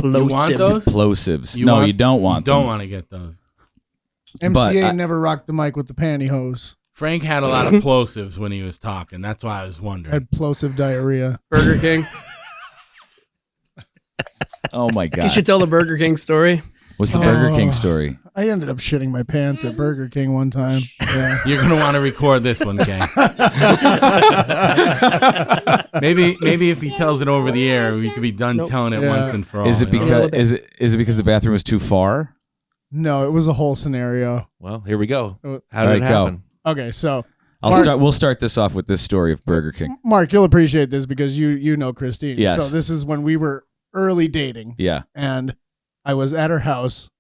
You want those? Plosives. You don't want them. Don't want to get those. MCA never rocked the mic with the pantyhose. Frank had a lot of plosives when he was talking. That's why I was wondering. Had plosive diarrhea. Burger King. Oh my God. You should tell the Burger King story. What's the Burger King story? I ended up shitting my pants at Burger King one time. Yeah. You're gonna want to record this one, Kay. maybe if he tells it over the air, we could be done telling it once and for all. Is it because the bathroom was too far? No, it was a whole scenario. Well, here we go. How did it happen? Okay, so We'll start this off with this story of Burger King. Mark, you'll appreciate this because you know Christine. Yes. So this is when we were early dating. Yeah. And I was at her house,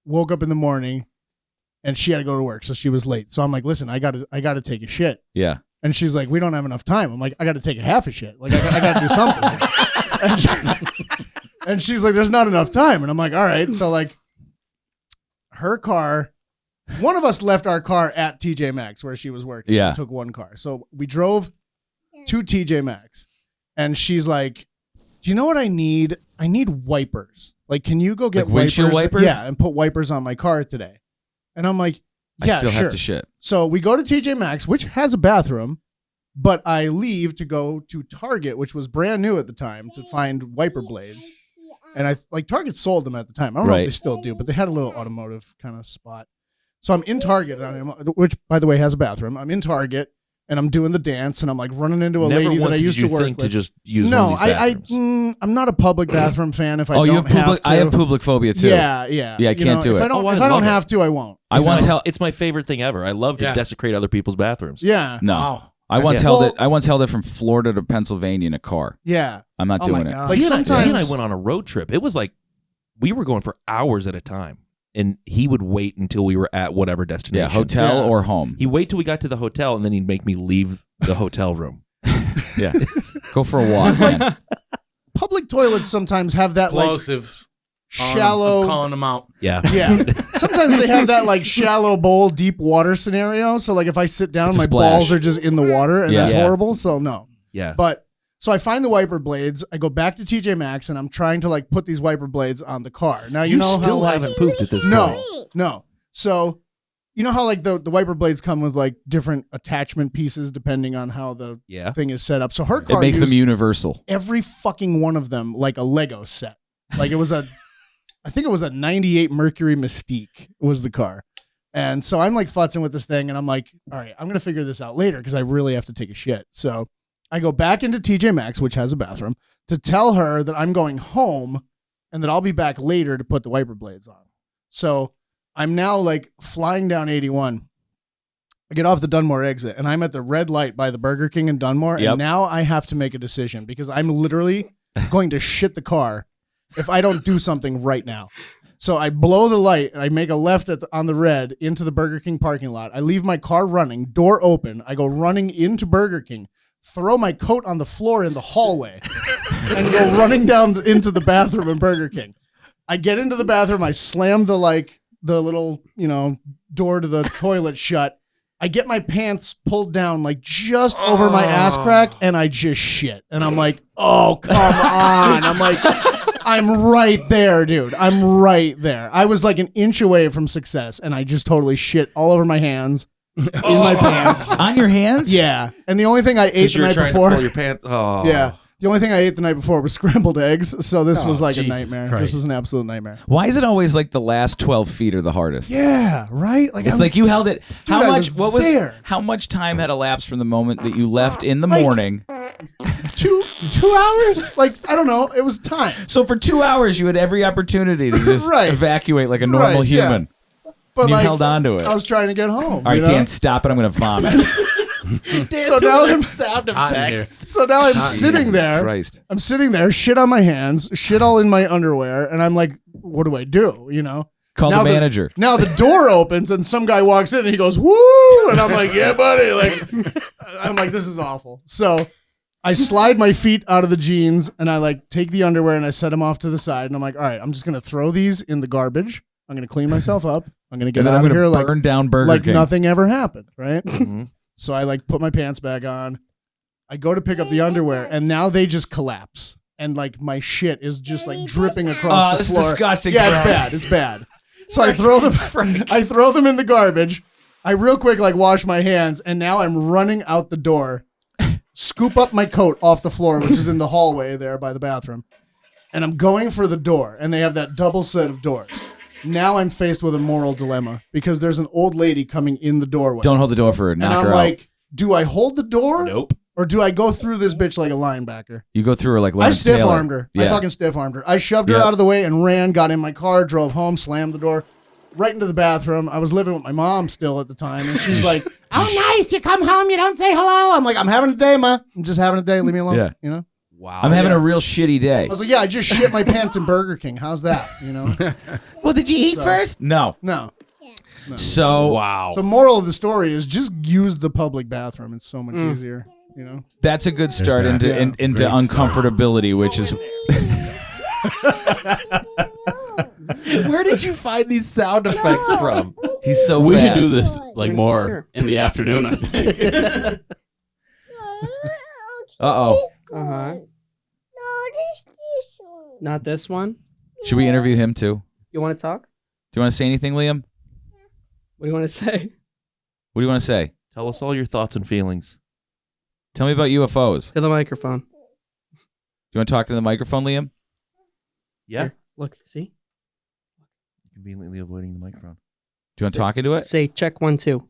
woke up in the morning, and she had to go to work, so she was late. So I'm like, listen, I gotta take a shit. Yeah. And she's like, we don't have enough time. I'm like, I gotta take a half a shit. Like I gotta do something. and she's like, there's not enough time. And I'm like, all right. So like her car, one of us left our car at TJ Maxx where she was working. Yeah. We took one car. So we drove to TJ Maxx, and she's like, do you know what I need? I need wipers. Like, can you go get windshield wipers? Yeah, and put wipers on my car today. And I'm like, yeah, I still sure. have to shit. So we go to TJ Maxx, which has a bathroom, but I leave to go to Target, which was brand new at the time, to find wiper blades. And Target sold them at the time. I don't know if they still do, but they had a little automotive kind of spot. So I'm in Target, which, by the way, has a bathroom. I'm in Target, and I'm doing the dance, and I'm like running into a lady that I used to work with. To just use one of these bathrooms? I'm not a public bathroom fan. If I don't have to. I have public phobia too. Yeah. I can't do it. If I don't have to, I won't. It's my favorite thing ever. I love to desecrate other people's bathrooms. Yeah. No. Wow. I once held it from Florida to Pennsylvania in a car. Yeah. I'm not doing it. Like sometimes he and I went on a road trip. It was like we were going for hours at a time. And he would wait until we were at whatever destination. Yeah, hotel or home. He'd wait till we got to the hotel, and then he'd make me leave the hotel room. Yeah. Go for a walk, man. Public toilets sometimes have that Plosives. Shallow. I'm calling them out. Yeah. Yeah. Sometimes they have that shallow bowl, deep water scenario. So if I sit down, my balls are just in the water, and that's horrible. So no. Yeah. But so I find the wiper blades. I go back to TJ Maxx, and I'm trying to put these wiper blades on the car. Now you know still how haven't pooped at this point. No. So you know how the wiper blades come with different attachment pieces depending on how the thing is set up. So her car makes them universal. Every fucking one of them like a Lego set. Like it was I think it was a 98 Mercury Mystique was the car. And so I'm futzing with this thing, and I'm like, all right, I'm going to figure this out later because I really have to take a shit. So I go back into TJ Maxx, which has a bathroom, to tell her that I'm going home and that I'll be back later to put the wiper blades on. So I'm now flying down 81. I get off the Dunmore exit, and I'm at the red light by the Burger King in Dunmore. Yep. And now I have to make a decision because I'm literally going to shit the car if I don't do something right now. So I blow the light, and I make a left on the red into the Burger King parking lot. I leave my car running, door open. I go running into Burger King, throw my coat on the floor in the hallway, and go running down into the bathroom in Burger King. I get into the bathroom. I slam the little, door to the toilet shut. I get my pants pulled down just over my ass crack, and I just shit. And I'm like, oh, come on. I'm like, I'm right there, dude. I'm right there. I was an inch away from success, and I just totally shit all over my hands. In my pants. On your hands? Yeah. And the only thing I ate the night before. To pull your pants. Oh. Yeah. The only thing I ate the night before was scrambled eggs. So this was a Jesus nightmare. Christ. This was an absolute nightmare. Why is it always the last 12 feet are the hardest? Yeah, right? It's you held it. Dude, How much time had elapsed from the moment that you left in the morning? 2 hours? I don't know. It was time. So for 2 hours, you had every opportunity to just evacuate like a normal human. Yeah. But you held on to it. I was trying to get home. All right, Dan, stop it. I'm going to vomit. So now I'm sound effects. So now I'm sitting there. Christ. I'm sitting there, shit on my hands, shit all in my underwear, and I'm like, what do I do? Call the manager. Now the door opens and some guy walks in and he goes, woo! And I'm like, yeah, buddy. I'm like, this is awful. So I slide my feet out of the jeans and I take the underwear and I set them off to the side. And I'm like, all right, I'm just going to throw these in the garbage. I'm going to clean myself up. I'm going to get out of here burn down Burger King. Nothing ever happened, right? Mm-hmm. So I put my pants back on. I go to pick up the underwear and now they just collapse. and like my shit is just like dripping across the this is floor. disgusting, Yeah, Frank. it's bad. It's bad. So I throw them. I throw them in the garbage. I real quick like wash my hands, and now I'm running out the door, scoop up my coat off the floor, which is in the hallway there by the bathroom, and I'm going for the door. And they have that double set of doors. Now I'm faced with a moral dilemma because there's an old lady coming in the doorway. Don't hold the door for her. And Knock I'm her like, out. do I hold the door? Nope. Or do I go through this bitch like a linebacker? You go through her like I Lawrence stiff Taylor. armed her. I Yeah. fucking stiff armed her. I shoved her Yep. out of the way and ran, got in my car, drove home, slammed the door, right into the bathroom. I was living with my mom still at the time, and she's like, "Oh, nice, you come home, you don't say hello." I'm like, "I'm having a day, ma. I'm just having a day. Leave me alone." Yeah. You know. Wow. I'm having a real shitty day. I was like, "Yeah, I just shit my pants in Burger King. How's that?" You know. Well, did you eat So- first? No. No. So Wow. So moral of the story is just use the public bathroom. It's so much easier. You know. that's a good start that. into Yeah. into Great uncomfortability, which is. Where did you find these sound effects from? He's so We should fast. do this like Sure. more in the afternoon, I think. Uh-oh. Uh-huh. Not this one. Should we interview him too? You want to talk? Do you want to say anything, Liam? What do you want to say? What do you want to say? Tell us all your thoughts and feelings. Tell me about UFOs. Do To the microphone. you want to talk to the microphone, Liam? Yeah. Here, look, see? Conveniently avoiding the microphone. Do you want to talk into it? Say check 1, 2.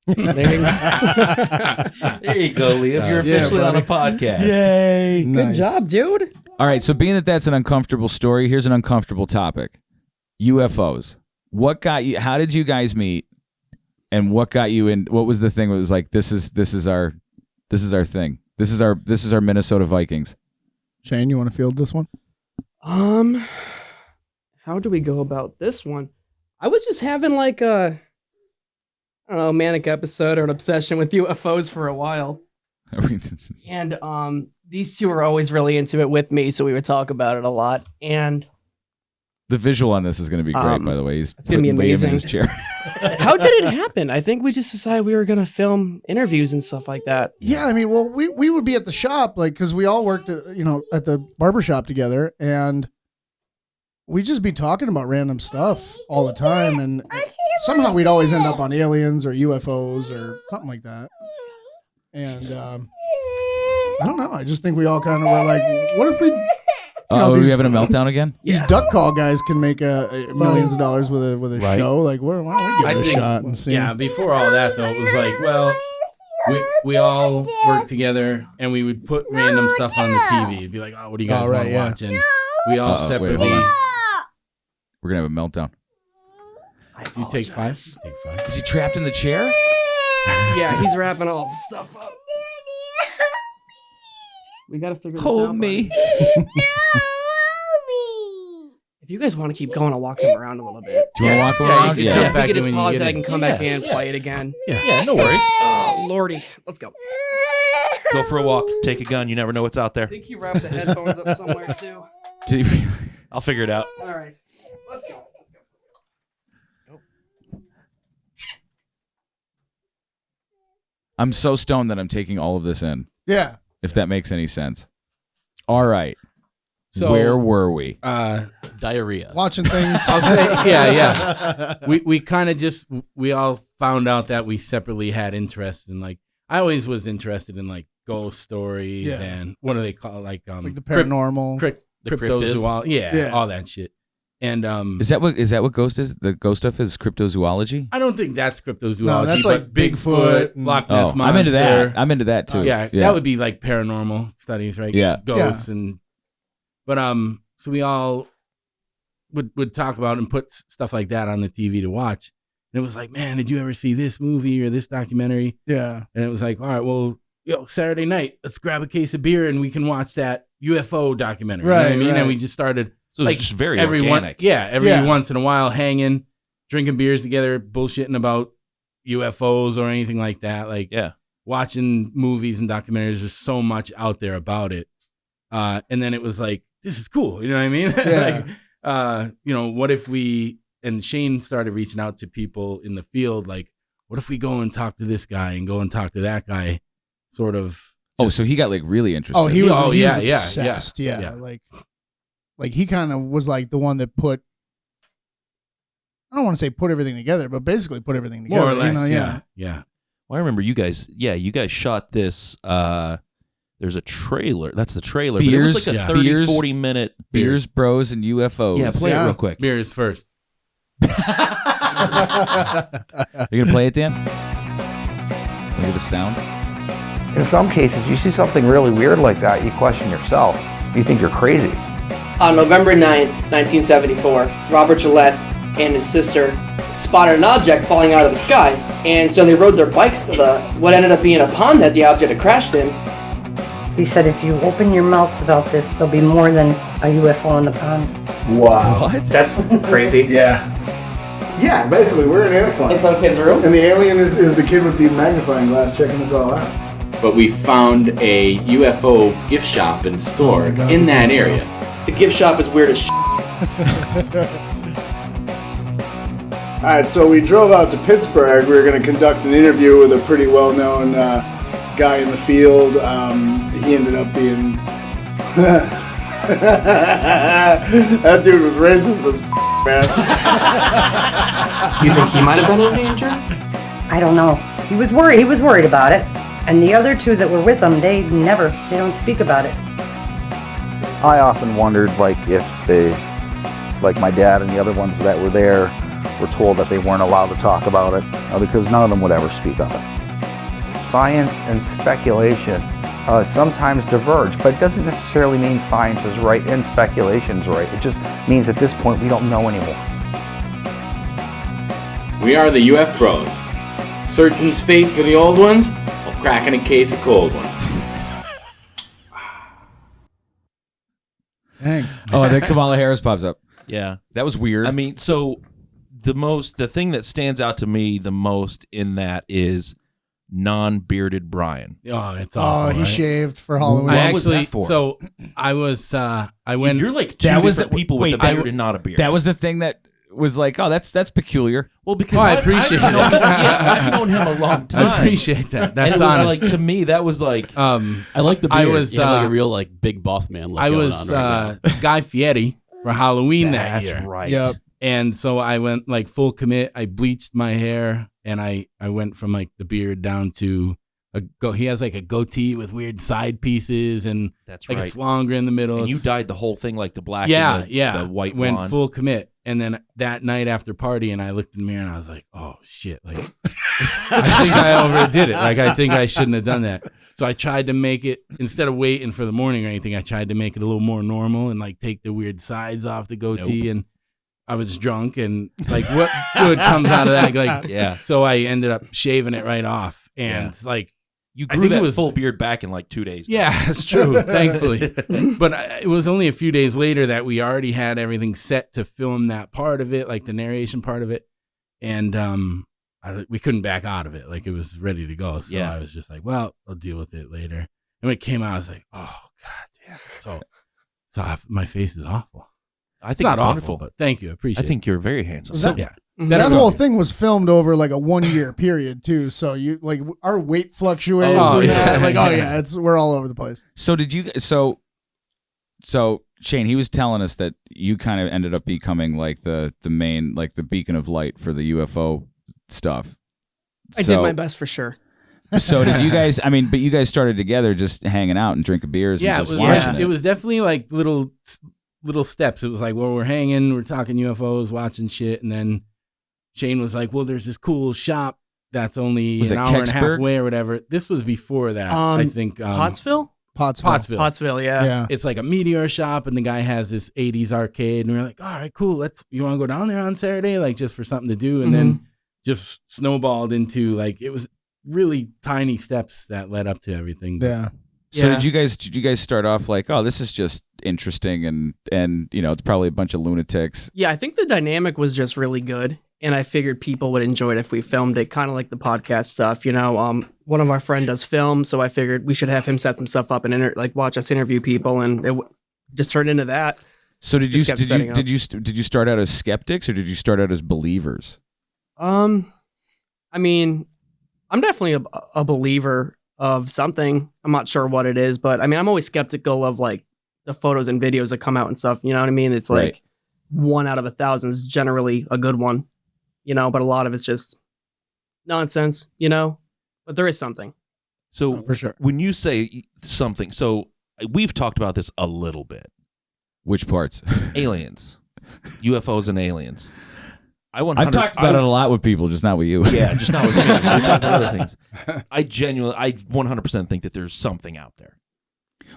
There you go. There you go, Liam. You're Yeah, officially on a buddy. podcast. Yay! Good job, dude. All right, so being that that's an uncomfortable story, here's an uncomfortable topic. UFOs. What got you? How did you guys meet? And what got you in? What was the thing that was like, this is our thing. This is our Minnesota Vikings. Shane, you want to field this one? How do we go about this one? I was just having like a, I don't know, manic episode or an obsession with UFOs for a while. And these two were always really into it with me, so we would talk about it a lot. And The visual on this is going to be great, by the way. He's it's gonna be putting Liam in amazing. his chair. how did it happen? I think we just decided we were gonna film interviews and stuff like that. Yeah, I mean, well, we would be at the shop, like, because we all worked, at the barber shop together, and we'd just be talking about random stuff all the time, and somehow we'd always end up on aliens or UFOs or something like that. And I don't know. I just think we all kind of were like, what if we? Are we these- having a meltdown again? These duck call guys can make millions of dollars with a Right. show. Like, why don't we I give it a think- shot and see? Yeah, before all that though, it was like, well, we all worked together and we would put random stuff on the TV. It'd be like, oh, what do you guys Oh, right, want to yeah. watch? And we all Uh-oh, wait, separately. hold on. We're going to have a meltdown. You take 5. Take 5. Is he trapped in the chair? Yeah, he's wrapping all the stuff up. We gotta figure this out. Hold buddy. me. If you guys want to keep going, I'll walk him around a little bit. Do you want to walk Yeah, around? you Yeah. can jump We back could in just when you pause get it. I in. can come back in, play it again. Yeah, no worries. Oh, Lordy. Let's go. Go for a walk. Take a gun. You never know what's out I there. think he wrapped the headphones up somewhere, too. Did he- I'll figure it out. All right. Let's go. I'm so stoned that I'm taking all of this in, Yeah. if that makes any sense. All right. So Where were we? Diarrhea. Watching things. I'll say, yeah. We kind of just we all found out that we separately had interest in, like, I always was interested in like ghost stories Yeah. and what do they call it? Like like the paranormal. The cryptids. cryptozoology, Yeah. all that shit. And Is that what ghost is? The ghost stuff is cryptozoology? I don't think that's cryptozoology. No, that's but like Bigfoot and- Loch Ness Oh, Monster. I'm into that. I'm into that too. Yeah, that would be like paranormal studies, right? Yeah. Ghosts and but so we all would talk about and put stuff like that on the TV to watch. And it was like, man, did you ever see this movie or this documentary? Yeah. And it was like, all right, well, Saturday night, let's grab a case of beer and we can watch that UFO documentary. You know what I Right, mean? right. And we just started So it's like just very every organic. every Yeah. once in a while hanging, drinking beers together, bullshitting about UFOs or anything like that. Like Yeah. watching movies and documentaries. There's so much out there about it. And then it was like, this is cool. You know what I mean? Yeah. Like, what if we, and Shane started reaching out to people in the field, like, what if we go and talk to this guy and go and talk to that guy, sort of so he got like really interested. Oh, he was yeah. obsessed. Yeah. Like he kind of was like the one that put, I don't want to say put everything together, but basically put everything together. More or less, you know? yeah. Well, I remember you guys shot this. There's a trailer. That's the trailer. Beers, but it was like a yeah. 30, Beers, 40 minute. Beers, Bros, and UFOs. Yeah, play it real quick. Beers first. You gonna play it, Dan? Look at the sound. In some cases, you see something really weird like that, you question yourself. You think you're crazy. On November 9th, 1974, Robert Gillette and his sister spotted an object falling out of the sky, and so they rode their bikes to what ended up being a pond that the object had crashed in. He said if you open your mouths about this, there'll be more than a UFO in the pond. Wow. What? That's crazy. Yeah. Yeah, basically, we're in airplane. In some kid's room? And the alien is the kid with the magnifying glass checking this all out. But we found a UFO gift shop and store in that area. The gift shop is weird as shit. All right, so we drove out to Pittsburgh. We were going to conduct an interview with a pretty well-known guy in the field. He ended up being... that dude was racist as man. You think he might have been in danger? I don't know. He was worried. He was worried about it. And the other two that were with him, they don't speak about it. I often wondered, like, if my dad and the other ones that were there were told that they weren't allowed to talk about it, because none of them would ever speak of it. Science and speculation sometimes diverge, but it doesn't necessarily mean science is right and speculation is right. It just means at this point we don't know anymore. We are the UFBros. Searching space for the old ones while cracking a case of cold ones. Dang. Oh, and then Kamala Harris pops up. Yeah. That was weird. I mean, so the thing that stands out to me the most in that is non-bearded Brian. Oh, it's awful. He right? shaved for Halloween. What was that for? So I was, I went. You're like two That was different the- people wait, with a beard and not a beard. that was the thing that was like, oh, that's peculiar. well because I appreciate I've known, it. I've known him a long time. I appreciate that. And That's it was honest. like to me that was like I like the beard. I was, you had like a real like big boss man look I going was on right now. Guy Fieri for Halloween that that's year. right. Yep. And so I went like full commit. I bleached my hair and I went from like the beard down to he has like a goatee with weird side pieces and That's like right. it's longer in the middle. And you It's- dyed the whole thing like the black yeah, and yeah. the white went blonde. full commit. And then that night after partying, I looked in the mirror and I was like, oh shit. Like I think I overdid it. Like I think I shouldn't have done that. So I tried to make it, instead of waiting for the morning or anything, I tried to make it a little more normal and like take the weird sides off the goatee. Nope. And I was drunk and like what good comes out of that? Like, Yeah. so I ended up shaving it right off. And like, You I grew think it that was- full beard back in like 2 days. yeah, it's true, thankfully. But it was only a few days later that we already had everything set to film that part of it, like the narration part of it. And we couldn't back out of it. Like it was ready to go. So Yeah. I was just like, well, I'll deal with it later. And when it came out, I was like, oh, God damn. So my face is awful. I It's think not it's awful, wonderful. but thank you. I appreciate I think you're very handsome. So- yeah. That whole thing was filmed over like a 1 year period too. So you like our weight fluctuates. Oh, and yeah. that. Like we're all over the place. So did you? So Shane, he was telling us that you kind of ended up becoming like the main, like the beacon of light for the UFO stuff. I did my best for sure. So did you guys? I mean, but you guys started together, just hanging out and drinking beers Yeah, and it just was watching it was definitely like little steps. It was like, well, we're hanging, we're talking UFOs, watching shit, and then Shane was like, well, there's this cool shop that's only Was an it hour and a half Kecksburg? away or whatever. This was before that, I think. Pottsville? Pottsville. Pottsville, yeah. Yeah. It's like a meteor shop, and the guy has this 80s arcade, and we were like, all right, cool. You want to go down there on Saturday, like just for something to do, and then just snowballed into like it was really tiny steps that led up to everything. Yeah. So Yeah. did you guys start off like, oh, this is just interesting and you know, it's probably a bunch of lunatics. Yeah, I think the dynamic was just really good, and I figured people would enjoy it if we filmed it, kind of like the podcast stuff. You know, one of our friends does film, so I figured we should have him set some stuff up and watch us interview people, and it just turned into that. So did Just kept setting up. you start out as skeptics or did you start out as believers? I mean, I'm definitely a believer. of something. I'm not sure what it is, but I mean, I'm always skeptical of like the photos and videos that come out and stuff. You know what I mean? It's like Right. 1 out of 1,000 is generally a good one, you know, but a lot of it's just nonsense, you know, but there is something. So for sure. when you say something, so we've talked about this a little bit. Which parts? Aliens, UFOs and aliens. I've talked about it a lot with people, just not with you. Yeah, just not with me. We've talked about other things. I 100% think that there's something out there.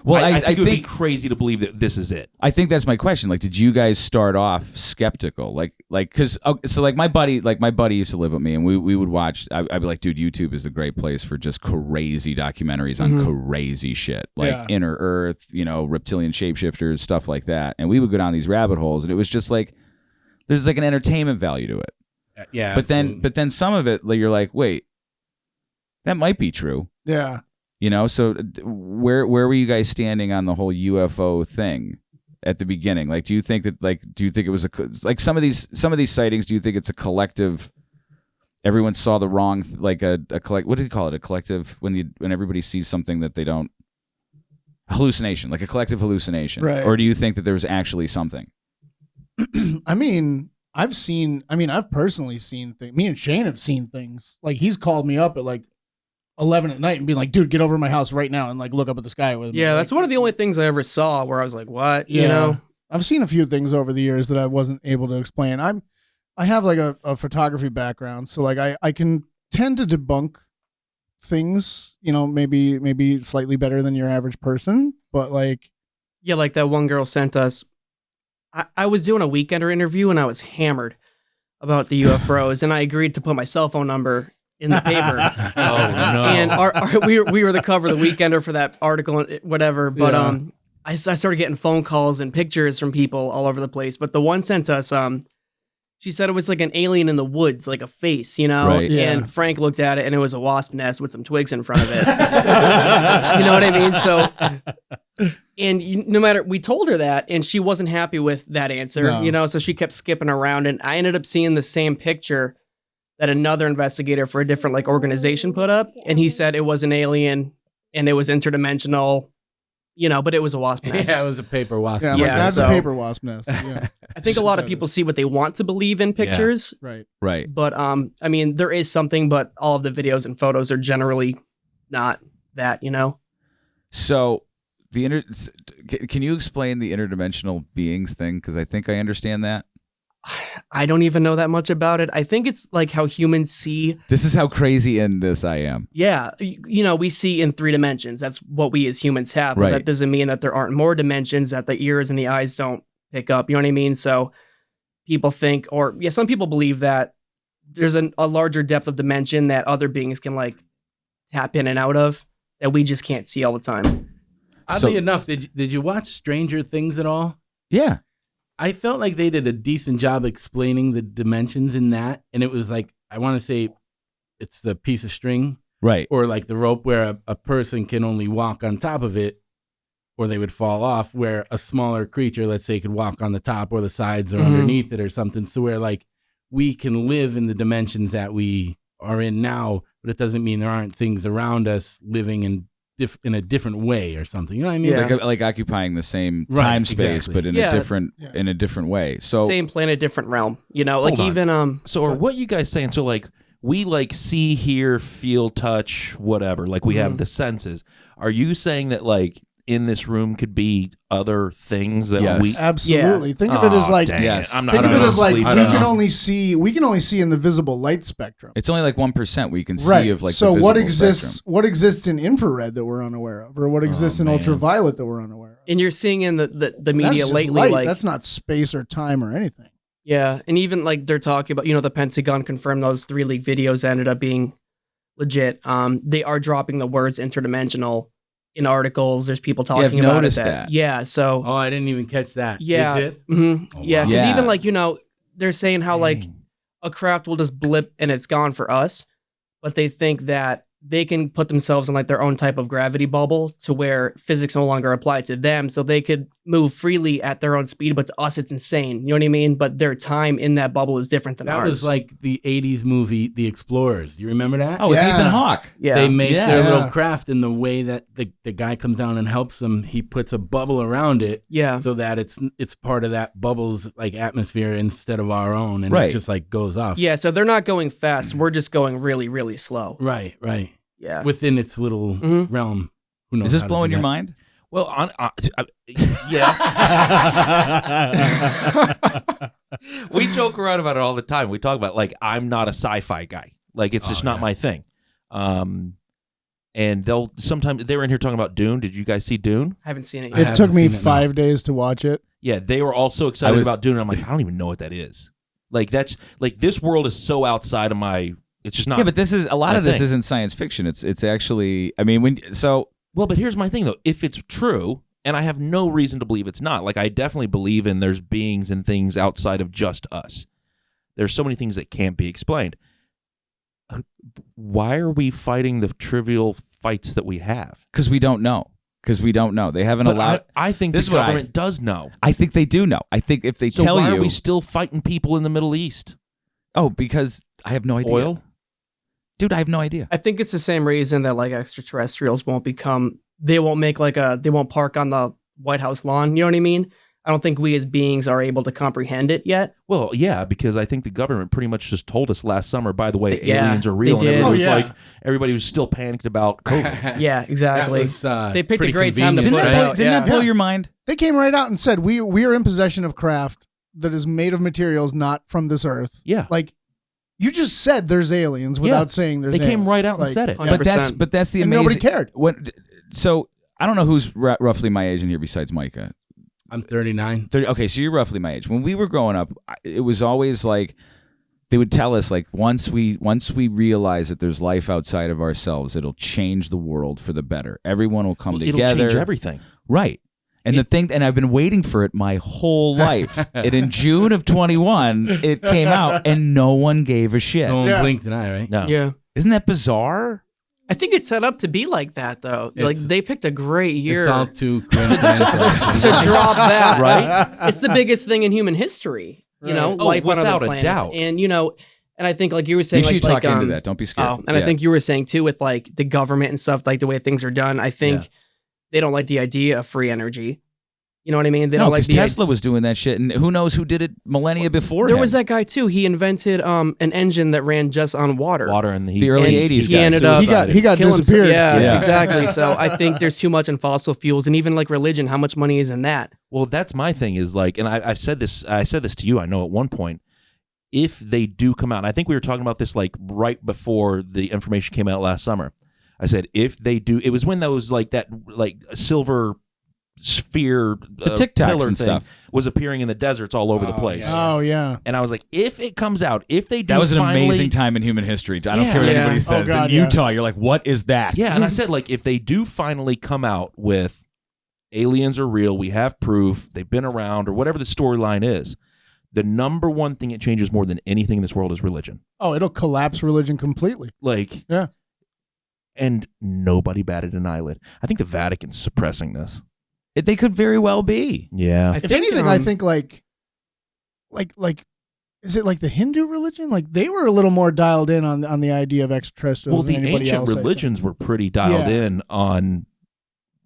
Well, I think it would be crazy to believe that this is it. I think that's my question. Like, did you guys start off skeptical? Like, because my buddy used to live with me, and we would watch. I'd be like, dude, YouTube is a great place for just crazy documentaries on crazy shit, like Inner Earth, you know, reptilian shapeshifters, stuff like that. And we would go down these rabbit holes, and it was just like there's like an entertainment value to it. Yeah, but then some of it, like, you're like, wait, that might be true. Yeah. You know, so where were you guys standing on the whole UFO thing at the beginning? Like, do you think it was some of these sightings? Do you think it's a collective? Everyone saw the wrong, like a collect. What do you call it? A collective when everybody sees something that they don't. Hallucination, like a collective hallucination, right? Or do you think that there was actually something? I mean, I've personally seen things. Me and Shane have seen things. Like, he's called me up at like 11 at night and being like, dude, get over to my house right now and like look up at the sky with me. Yeah, that's one of the only things I ever saw where I was like, what? You know? I've seen a few things over the years that I wasn't able to explain. I have like a photography background, so like I can tend to debunk things, you know, maybe slightly better than your average person, but like, yeah, like that one girl sent us. I was doing a Weekender interview and I was hammered about the UFBros, and I agreed to put my cell phone number in the paper. Oh no! And we were the cover of the Weekender for that article, whatever. But I started getting phone calls and pictures from people all over the place. But the one sent us, she said it was like an alien in the woods, like a face, you know. Right. Yeah. And Frank looked at it, and it was a wasp nest with some twigs in front of it. You know what I mean? So, and no matter, we told her that, and she wasn't happy with that answer, No. you know. So she kept skipping around, and I ended up seeing the same picture that another investigator for a different like organization put up, and he said it was an alien and it was interdimensional, you know, but it was a wasp nest. Yeah, it was a paper wasp. yeah, Yeah, like, that's so- a paper wasp nest. Yeah. I think a lot of people see what they want to believe in pictures, Right. Right. but I mean, there is something, but all of the videos and photos are generally not that, you know. So can you explain the interdimensional beings thing? Because I think I understand that. I don't even know that much about it. I think it's like how humans see. This is how crazy in this I am. Yeah, you know, we see in 3 dimensions. That's what we as humans have. But Right. that doesn't mean that there aren't more dimensions that the ears and the eyes don't pick up. You know what I mean? So people think, or yeah, some people believe that there's a larger depth of dimension that other beings can like tap in and out of that we just can't see all the time. Oddly enough, did you watch Stranger Things at all? Yeah. I felt like they did a decent job explaining the dimensions in that, and it was like, I want to say it's the piece of string, Right. or like the rope where a person can only walk on top of it, or they would fall off, where a smaller creature, let's say, could walk on the top or the sides or underneath it or something. So where like we can live in the dimensions that we are in now, but it doesn't mean there aren't things around us living in a different way or something. You know what I mean? Yeah. Like occupying the same Right, time space, exactly. but in a different way. So Same planet, different realm. You know, like Hold on. even So are what you guys saying? So like we like see, hear, feel, touch, whatever. Like we have the senses. Are you saying that like in this room could be other things that Yes. we? Absolutely. Think of it as like, dang it. yes. I'm not think of it gonna as like, sleep we now. can only see in the visible light spectrum. it's only like 1% we can see Right. of like So the what visible exists? spectrum. What exists in infrared that we're unaware of, or what exists in man. ultraviolet that we're unaware of? and you're seeing in the That's media just lately, light. like That's not space or time or anything. yeah, and even like they're talking about, you know, the Pentagon confirmed those 3 leaked videos ended up being legit. They are dropping the words interdimensional in articles. There's people talking I've about noticed it. that. Yeah, so Oh, I didn't even catch that. yeah, Did it? yeah, because Yeah. even like, you know, they're saying how like Dang. a craft will just blip and it's gone for us, but they think that they can put themselves in like their own type of gravity bubble to where physics no longer apply to them, so they could move freely at their own speed. But to us, it's insane. You know what I mean? But their time in that bubble is different than That ours. was like the 80s movie, The Explorers. You remember that? Oh, with Yeah. Ethan Hawke. yeah, They make Yeah. their Yeah. little craft in the way that the guy comes down and helps them. He puts a bubble around it yeah. so that it's part of that bubble's like atmosphere instead of our own, and Right. it just like goes off. Yeah, so they're not going fast. We're just going really, really slow. Right, right. Yeah. Within its little Mhm. realm. Who knows Is this how to blowing do your that. mind? Well, yeah. We joke around about it all the time. We talk about like I'm not a sci-fi guy. Like it's just not my thing. And sometimes they were in here talking about Dune. Did you guys see Dune? I haven't seen it I yet. It took haven't me seen it, no. 5 days to watch it. Yeah, they were all so excited was- about Dune. And I'm like, I don't even know what that is. Like that's like this world is so outside of my. It's just not. Yeah, but this is a lot my of this thing. isn't science fiction. It's actually. I mean, Well, but here's my thing though. If it's true, and I have no reason to believe it's not, like I definitely believe in there's beings and things outside of just us. There's so many things that can't be explained. Why are we fighting the trivial fights that we have? because we don't know. Because we don't know. They haven't But allowed. I think This the is what I- government does know. I think they do know. I think if they So tell why you, are we still fighting people in the Middle East? oh, because I have no idea. Oil? Dude, I have no idea. I think it's the same reason that like extraterrestrials won't they won't make they won't park on the White House lawn. You know what I mean? I don't think we as beings are able to comprehend it yet. Well, yeah, because I think the government pretty much just told us last summer, by the way, Yeah, aliens are real. they And did. everybody was Oh, yeah. like, everybody was still panicked about COVID. Yeah, exactly. That was, They picked a pretty great time to convenient, put it right? out. Didn't that yeah. blow your mind? They came right out and said, we are in possession of craft that is made of materials not from this earth. Yeah. Like, you just said there's aliens without saying there's They came aliens. right out and Like, said it. 100%. But that's the And amazing. nobody cared. So I don't know who's roughly my age in here besides Micah. I'm 39. 30, okay, so you're roughly my age. When we were growing up, it was always like they would tell us like once we realize that there's life outside of ourselves, it'll change the world for the better. Everyone will come It'll together. change everything. Right. And and I've been waiting for it my whole life. And in June of 21, it came out and no one gave a shit. No one Yeah. blinked an eye, right? No. Yeah. Isn't that bizarre? I think it's set up to be like that though. Like It's- they picked a great year It's all too coincidental. to drop that. Right? It's the biggest thing in human history. You know, Right. Oh, life on without other a planets. doubt. And and I think like you were saying, Make sure you like, talk into that. Don't be scared. Oh, and I think you were saying too with like the government and stuff, like the way things are done. I think they don't like the idea of free energy. You know what I mean? They no, don't like because the Tesla was doing that shit, and who knows who did it millennia before There him. was that guy too. He invented an engine that ran just on water. Water and The early And 80s he guy ended up He got killing himself. disappeared. Yeah, Yeah. exactly. So I think there's too much in fossil fuels, and even like religion. How much money is in that? Well, that's my thing is like, and I said this to you, I know at one point, if they do come out, I think we were talking about this like right before the information came out last summer. I said, if they do, it was when those like that like silver sphere The Tic Tacs pillar and thing stuff was appearing in the deserts all over the place. Oh, yeah. And I was like, if it comes out, if they do That was an finally- amazing time in human history. I don't care what Yeah. anybody Oh, says. God, in yeah. Utah, you're like, what is that? Yeah, and I said, like, if they do finally come out with aliens are real, we have proof, they've been around, or whatever the storyline is, the number one thing it changes more than anything in this world is religion. Oh, it'll collapse religion completely. Like, Yeah. and nobody batted an eyelid. I think the Vatican's suppressing this. They could very well be. Yeah. If anything, I think like, is it like the Hindu religion? Like they were a little more dialed in on the idea of extraterrestrials. Well, than the anybody ancient else, I think. religions were pretty dialed Yeah. in on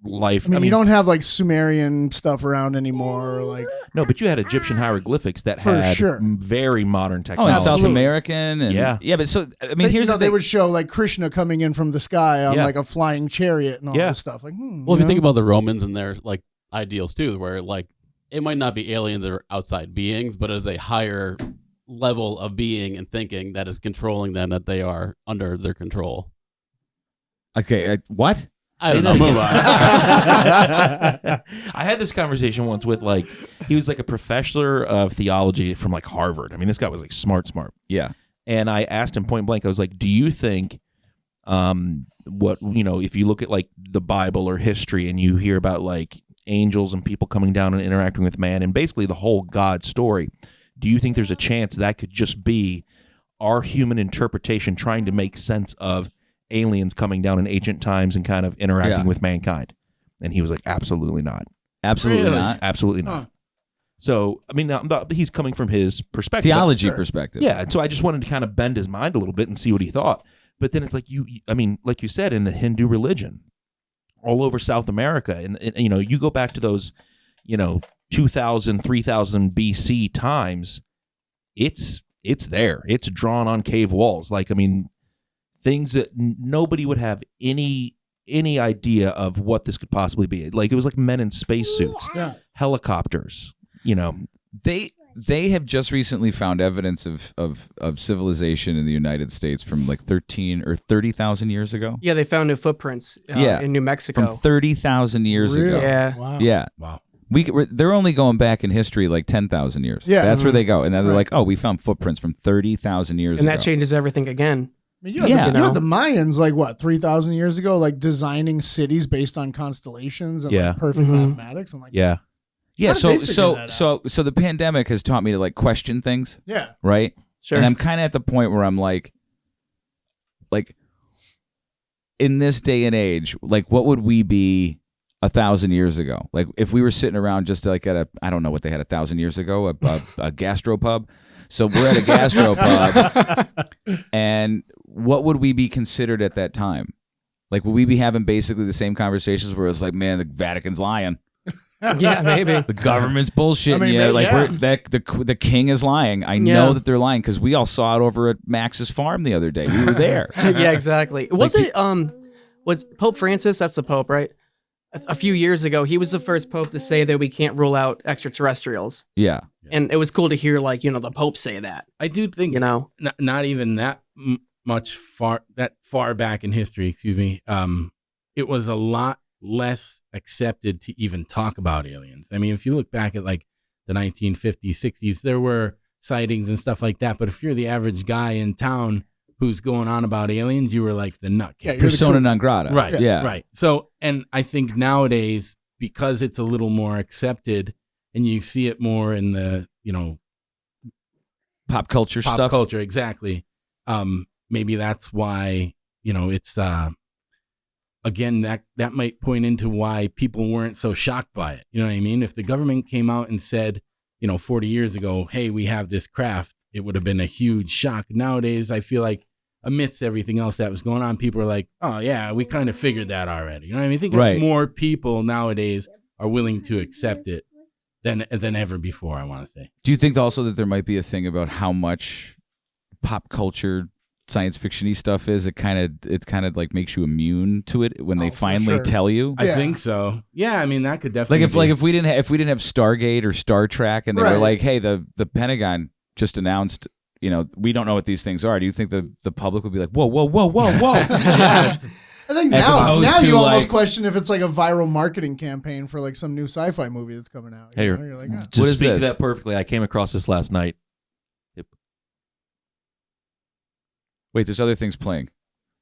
life. I mean, you don't have like Sumerian stuff around anymore. Or like, No, but you had Egyptian hieroglyphics that For had sure. very modern Oh, technology. and South Absolutely. American. And, Yeah. But so, I mean, but, here's the they thing. would show like Krishna coming in from the sky on Yeah. like a flying chariot and all Yeah. this stuff. Like, Well, if you think about the Romans and their like ideals too, where like it might not be aliens or outside beings, but as a higher level of being and thinking that is controlling them, that they are under their control. Okay, what? I don't know. Move on. I had this conversation once with like he was like a professor of theology from like Harvard. I mean, this guy was like smart. Yeah. And I asked him point blank. I was like, "Do you think, what if you look at like the Bible or history and you hear about like angels and people coming down and interacting with man and basically the whole God story, do you think there's a chance that could just be our human interpretation trying to make sense of aliens coming down in ancient times and kind of interacting Yeah. with mankind? And he was like, absolutely not. Absolutely Really? not. Absolutely not. Huh. So, I mean, he's coming from his perspective. Theology perspective. Yeah, and so I just wanted to kind of bend his mind a little bit and see what he thought. But then it's like I mean, like you said, in the Hindu religion, all over South America, and you know, you go back to those, you know, 2000, 3000 BC times, it's there. It's drawn on cave walls. Like, I mean, things that nobody would have any idea of what this could possibly be. Like, it was like men in spacesuits, helicopters. You know, They have just recently found evidence of civilization in the United States from like 13 or 30,000 years ago. Yeah, they found new footprints in New Mexico. From 30,000 years ago. Yeah. Wow. Yeah. Wow. They're only going back in history like 10,000 years. Yeah. That's where they go. And then they're Right. like, oh, we found footprints from 30,000 years And ago. that changes everything again. I mean, you had, Yeah. the, You you know? had the Mayans, like, what, 3,000 years ago, like, designing cities based on constellations and Yeah. like, perfect Mhm. mathematics. And, like, yeah. Yeah, How did they figure that so the pandemic has taught me to like question things, yeah. right? Sure. And I'm kind of at the point where I'm like in this day and age, like what would we be 1,000 years ago? Like if we were sitting around just like at I don't know what they had 1,000 years ago, a gastropub. So we're at a gastropub, and what would we be considered at that time? Like, would we be having basically the same conversations where it's like, man, the Vatican's lying. Yeah, maybe. The government's bullshitting I mean, you. Like yeah. the king is lying. I know that they're lying because we all saw it over at Max's farm the other day. We were there. Yeah, exactly. Was Pope Francis? That's the Pope, right? A few years ago, he was the first Pope to say that we can't rule out extraterrestrials, Yeah. and it was cool to hear, like, you know, the Pope say that. I do think, You know, not even that far back in history, excuse me, it was a lot less accepted to even talk about aliens. I mean, if you look back at like the 1950s, 60s, there were sightings and stuff like that. But if you're the average guy in town who's going on about aliens, you were like the nutcase. Yeah, you're Persona non grata. Right. Yeah. Right. So, and I think nowadays, because it's a little more accepted and you see it more in the, you know, Pop culture pop stuff. culture, exactly. Maybe that's why, you know, it's again, that might point into why people weren't so shocked by it. You know what I mean? If the government came out and said, you know, 40 years ago, hey, we have this craft, it would have been a huge shock. Nowadays, I feel like amidst everything else that was going on, people are like, oh yeah, we kind of figured that already. You know what I mean? I think Right. more people nowadays are willing to accept it than ever before, I want to say. Do you think also that there might be a thing about how much pop culture science fiction-y stuff is? It kind of like makes you immune to it when they for finally sure. tell you. I Yeah. think so. Yeah, I mean, that could definitely Like be. if we didn't have Stargate or Star Trek and they were Right. like, hey, the Pentagon just announced, you know, we don't know what these things are. Do you think the public would be like, whoa, I think As now opposed to, you almost like- question if it's like a viral marketing campaign for like some new sci-fi movie that's coming out. Hey, You're like, just What is speak to this? that perfectly. I came across this last night. Wait, there's other things playing.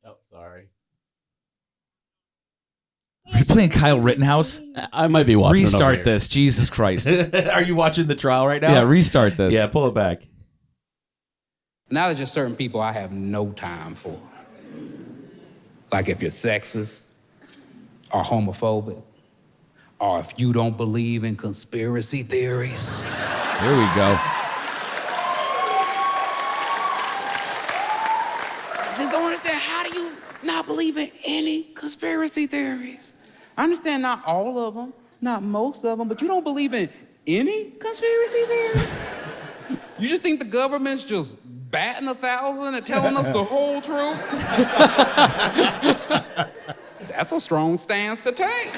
Oh, sorry. Are you playing Kyle Rittenhouse? I might be watching. it over Restart here. this. Jesus Christ. Are you watching the trial right now? Yeah, restart this. Yeah, pull it back. Now there's just certain people I have no time for. Like if you're sexist or homophobic, or if you don't believe in conspiracy theories. Here we go. Just don't understand, how do you not believe in any conspiracy theories? I understand not all of them, not most of them, but you don't believe in any conspiracy theories? You just think the government's just batting 1,000 and telling us the whole truth? That's a strong stance to take.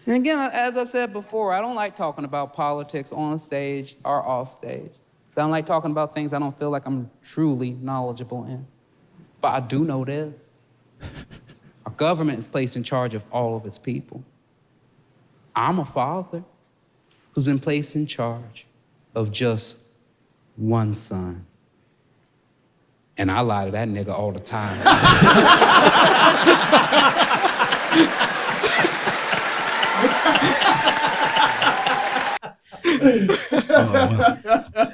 And again, as I said before, I don't like talking about politics on stage or off stage. I don't like talking about things I don't feel like I'm truly knowledgeable in. But I do know this. Our government is placed in charge of all of its people. I'm a father who's been placed in charge of just one son. And I lie to that nigga all the time.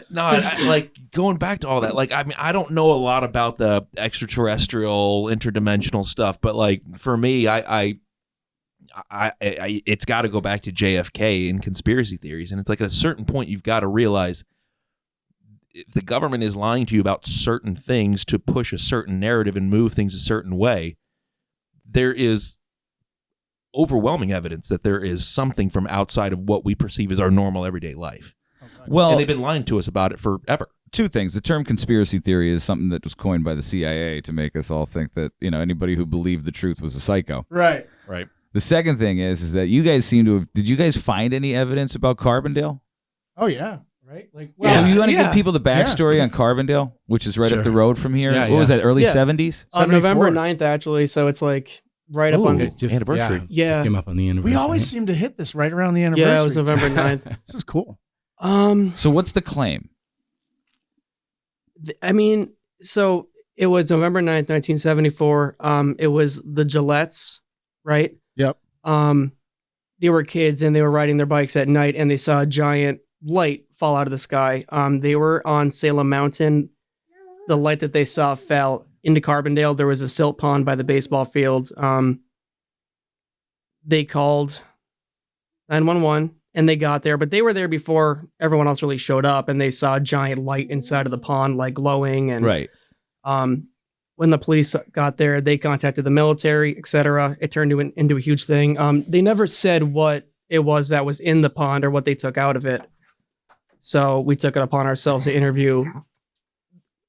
No, I like going back to all that, like, I mean, I don't know a lot about the extraterrestrial, interdimensional stuff, but like for me, I it's got to go back to JFK and conspiracy theories, and it's like at a certain point you've got to realize if the government is lying to you about certain things to push a certain narrative and move things a certain way, there is overwhelming evidence that there is something from outside of what we perceive as our normal everyday life. Well, and they've been lying to us about it forever. Two things. The term conspiracy theory is something that was coined by the CIA to make us all think that, you know, anybody who believed the truth was a psycho. Right. Right. The second thing is that you guys seem to have, did you guys find any evidence about Carbondale? Oh, yeah. Right? Like, So you want to give people the backstory on Carbondale, which is right up the road from here? Yeah, what was that, early 70s? November 9th, actually, so it's like right up on It just, anniversary. Yeah. Just came up on the anniversary. we always seem to hit this right around the anniversary. Yeah, it was November 9th. This is cool. So what's the claim? I mean, so it was November 9th, 1974. It was the Gillettes, right? Yep. They were kids and they were riding their bikes at night and they saw a giant light fall out of the sky. They were on Salem Mountain. The light that they saw fell into Carbondale. There was a silt pond by the baseball field. They called 911 and they got there, but they were there before everyone else really showed up, and they saw a giant light inside of the pond, like glowing. And Right. when the police got there, they contacted the military, etc. It turned into a huge thing. They never said what it was that was in the pond or what they took out of it. So we took it upon ourselves to interview.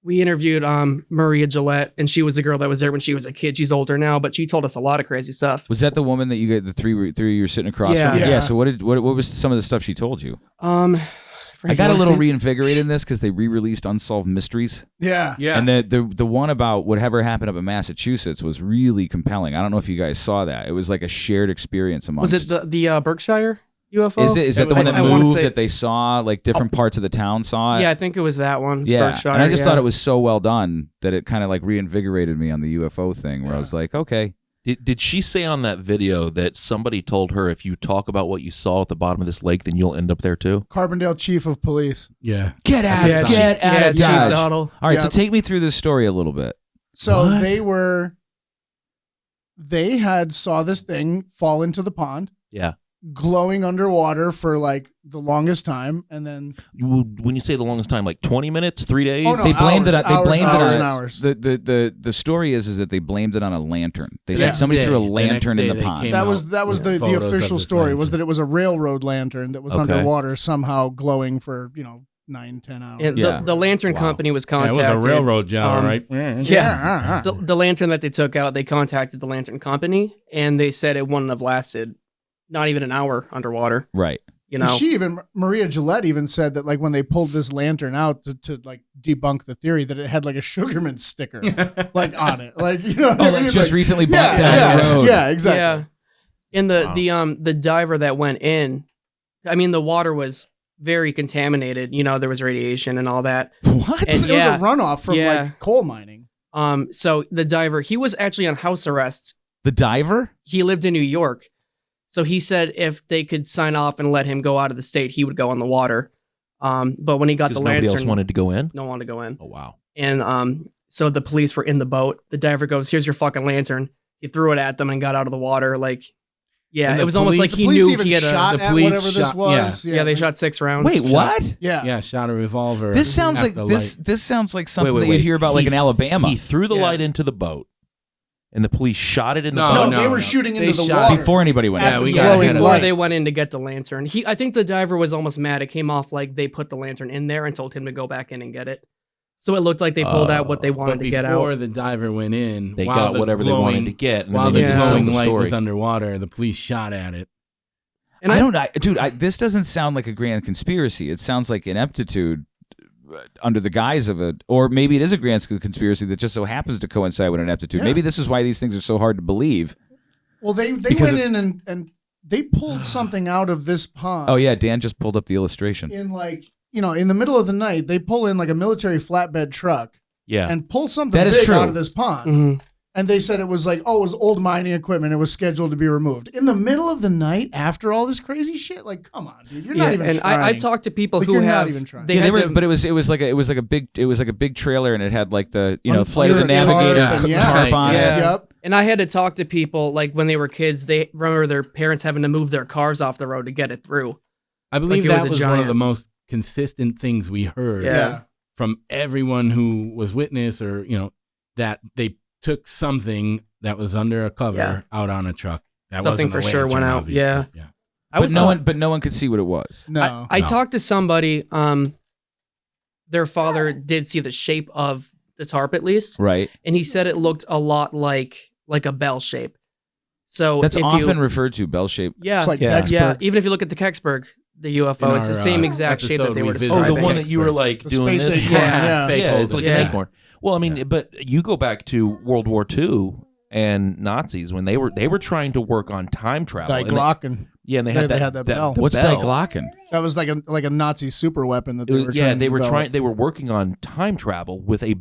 We interviewed Maria Gillette, and she was the girl that was there when she was a kid. She's older now, but she told us a lot of crazy stuff. Was that the woman that you get the three you were sitting across Yeah. from? Yeah. So what was some of the stuff she told you? Frank, I got a you little wanna say- reinvigorated in this because they re-released Unsolved Mysteries. Yeah. Yeah. And the one about whatever happened up in Massachusetts was really compelling. I don't know if you guys saw that. It was like a shared experience amongst. Was it the Berkshire UFO? Is that the one that I wanna moved say- that they saw, like different parts of the town saw it? Yeah, I think it was that one. It was Yeah. Berkshire, And I just yeah. thought it was so well done that it kind of like reinvigorated me on the UFO thing where I was like, okay. Did she say on that video that somebody told her if you talk about what you saw at the bottom of this lake, then you'll end up there too? Carbondale chief of police. Yeah. Get out Yeah, of Chief Dodge. Doddle. All right, so Yep. take me through this story a little bit. So What? they had saw this thing fall into the pond, Yeah. glowing underwater for like the longest time, and then When you say the longest time, like 20 minutes, 3 days? Oh, no. They blamed hours, it on. They hours, blamed hours it and on. hours. The story is that they blamed it on a lantern. They The said next somebody day- threw a the next lantern in day the they pond. came that out was with the photos of official this story was lantern. that it was a railroad lantern that was Okay. underwater somehow glowing for 9-10 hours. And Yeah. the lantern company was Yeah, it contacted. was a railroad job, right? Yeah. The lantern that they took out, they contacted the lantern company, and they said it wouldn't have lasted not even an hour underwater. Right. You know, Maria Gillette even said that like when they pulled this lantern out to like debunk the theory that it had like a Sugarman sticker like on it, like you know, what I like mean? just recently bought down yeah, the road. Yeah, exactly. Yeah. And the diver that went in, I mean, the water was very contaminated. You know, there was radiation and all that. What? And It was a runoff from like coal mining. So the diver, he was actually on house arrest. The diver? He lived in New York. So he said if they could sign off and let him go out of the state, he would go on the water. But when he got the lantern, nobody else wanted to go in? no one wanted to go in. Oh, wow. And so the police were in the boat. The diver goes, "Here's your fucking lantern." He threw it at them and got out of the water. Like, yeah, And it the was almost police- like The he police knew even he had shot the at police whatever this shot- was. yeah, they shot 6 rounds. Wait, what? Yeah. Yeah, shot a revolver. This sounds at like the this. light. This sounds like something Wait, that you'd hear about like in Alabama. He threw the Yeah. light into the boat, and the police shot it in the No, boat. No, they were shooting They into the shot- water. before anybody went. At in. the we got glowing ahead of Before light. they went in to get the lantern, I think the diver was almost mad. It came off like they put the lantern in there and told him to go back in and get it. So it looked like they pulled out what they wanted But to get before out. the diver went in, They while got the whatever they glowing- wanted to get, and while then the they didn't glowing tell the light story. was underwater, the police shot at it. And I don't know, dude. This doesn't sound like a grand conspiracy. It sounds like ineptitude under the guise of it, or maybe it is a grand conspiracy that just so happens to coincide with ineptitude. Yeah. Maybe this is why these things are so hard to believe. Well, they Because went it's- in and they pulled something out of this pond. Oh yeah, Dan just pulled up the illustration. In like in the middle of the night, they pull in like a military flatbed truck Yeah. and pull something That is big true. out of this pond. Mhm. And they said it was like, oh, it was old mining equipment. It was scheduled to be removed in the middle of the night after all this crazy shit. Like, come on, dude, you're not even and trying. I talked to people Like, who you're have. not even trying. They were, but it was like a big trailer, and it had like the Flight of the Navigator tarp on it. Yep. And I had to talk to people like when they were kids. They remember their parents having to move their cars off the road to get it through. I believe Like it was that a was one of giant. the most consistent things we heard Yeah. from everyone who was witness, or that they took something that was under a cover out on a truck. That Something wasn't for a sure went lantern, out. obviously. Yeah. But no one could see what it was. No. I talked to somebody. Their father did see the shape of the tarp at least, Right. and he said it looked a lot like a bell shape. So That's if often referred to, bell shape. Yeah, It's like yeah. Kecksburg. Even if you look at the Kecksburg, the UFO, it's the same exact shape that they were episode, describing. Oh, the one that you were like The doing space this. acorn, Yeah. fake Yeah, hold it's like it. an Yeah. acorn. Well, I mean, but you go back to World War II and Nazis when they were trying to work on time travel. and they- Glocken. Yeah, and they had that bell. What's Die Glocken? That was like a Nazi super weapon that they were trying to develop. They were working on time travel with a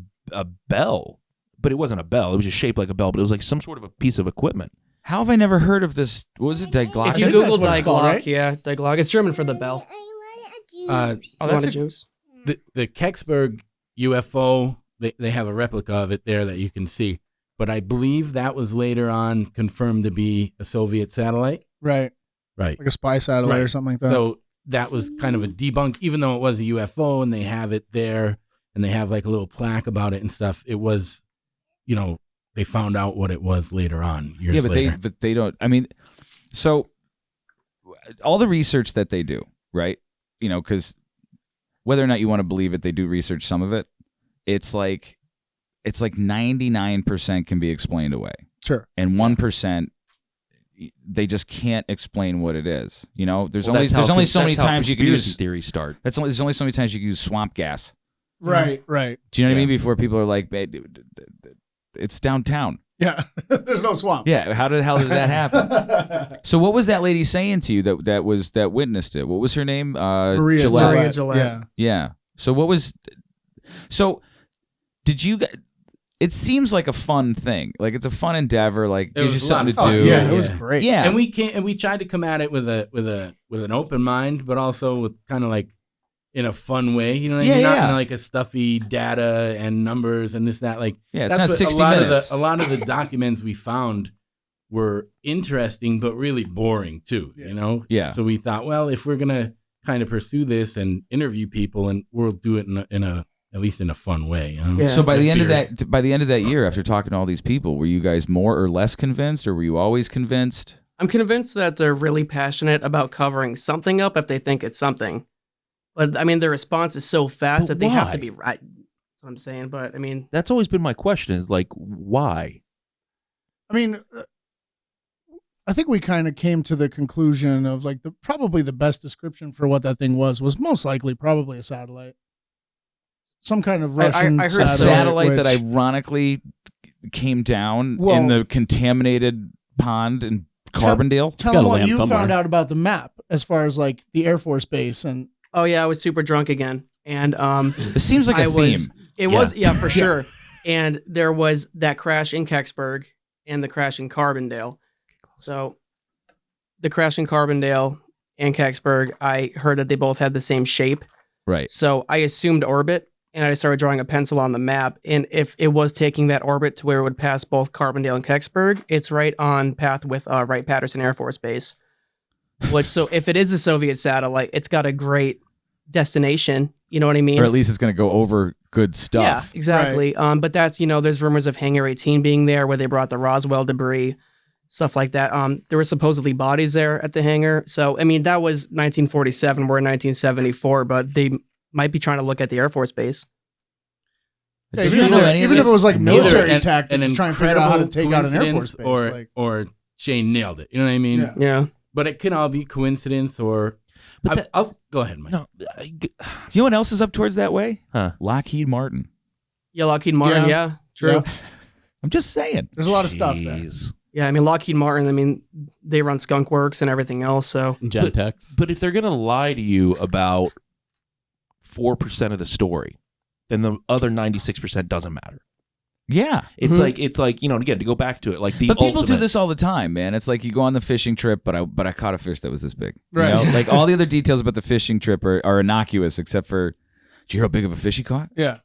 bell, but it wasn't a bell. It was just shaped like a bell, but it was like some sort of a piece of equipment. How have I never heard of this? What was it, Die Glocken? If you think Google that's what Die it's called, Glock, right? yeah, Die Glock, it's German for the bell. Oh, Want a juice? The Kecksburg UFO, they have a replica of it there that you can see. But I believe that was later on confirmed to be a Soviet satellite. Right. Right. Like a spy satellite or something like that. So that was kind of a debunk, even though it was a UFO and they have it there and they have like a little plaque about it and stuff. It was, they found out what it was later on, years later. but they don't. I mean, so all the research that they do, right? Because whether or not you want to believe it, they do research some of it. It's like 99% can be explained away. Sure. And 1%, they just can't explain what it is. There's Well, only so many times you can use theories start. There's only so many times you can use swamp gas. Right. Do you know what I mean? Before people are like, it's downtown. Yeah. There's no swamp. Yeah. How the hell did that happen? So what was that lady saying to you that witnessed it? What was her name? Maria Gillette. Gillette. Yeah. Yeah. So did you? It seems like a fun thing. Like it's a fun endeavor. Like It gives you was a lot something of to fun. do. Yeah, it was great. Yeah. And we tried to come at it with an open mind, but also with kind of like in a fun way. You know what I mean? Not in like a stuffy data and numbers and this, that. Like, Yeah, it's that's not what 60 minutes. A lot of the documents we found were interesting, but really boring too. Yeah. So we thought, well, if we're gonna kind of pursue this and interview people, and we'll do it in a at least in a fun way. Yeah. So by the end of that year, after talking to all these people, were you guys more or less convinced, or were you always convinced? I'm convinced that they're really passionate about covering something up if they think it's something. But I mean, their response is so fast But that they have to why? be right. That's what I'm saying. But I mean, That's always been my question: is like, why? I mean, I think we kind of came to the conclusion of like probably the best description for what that thing was most likely probably a satellite. Some kind of Russian I heard A satellite which- that ironically came down Well- in the contaminated pond in Carbondale. Tell gotta them what land you somewhere. found out about the map as far as like the Air Force Base and oh yeah, I was super drunk again, and It seems like a I theme. was. It was for sure. And there was that crash in Kecksburg and the crash in Carbondale. So the crash in Carbondale and Kecksburg, I heard that they both had the same shape. Right. So I assumed orbit, and I started drawing a pencil on the map. And if it was taking that orbit to where it would pass both Carbondale and Kecksburg, it's right on path with Wright-Patterson Air Force Base. So if it is a Soviet satellite, it's got a great destination. You know what I mean? Or at least it's going to go over good stuff. Yeah, exactly. But that's, there's rumors of Hangar 18 being there where they brought the Roswell debris, stuff like that. There were supposedly bodies there at the hangar. So, I mean, that was 1947. We're in 1974, but they might be trying to look at the Air Force Base. Yeah, Did even, you if know it was, any of even if this? it was like military Either tactics to try and figure out how to take out an Air Force coincidence base. or Shane nailed it. You know what I mean? Yeah. Yeah. But it can all be coincidence or. I'll go ahead, Mike. No, Do you know what else is up towards that way? Huh. Lockheed Martin. Yeah, Lockheed Martin. Yeah, true. Yeah. I'm just saying. There's a lot of stuff there. Jeez. Yeah, I mean, Lockheed Martin, I mean, they run Skunk Works and everything else. So, Gentex. But if they're gonna lie to you about 4% of the story, then the other 96% doesn't matter. Yeah. It's like you know, again, to go back to it, like the But people do ultimate- this all the time, man. It's like you go on the fishing trip, but I caught a fish that was this big. Right. You know? Like all the other details about the fishing trip are innocuous, except for, did you hear how big of a fish he caught? Yeah.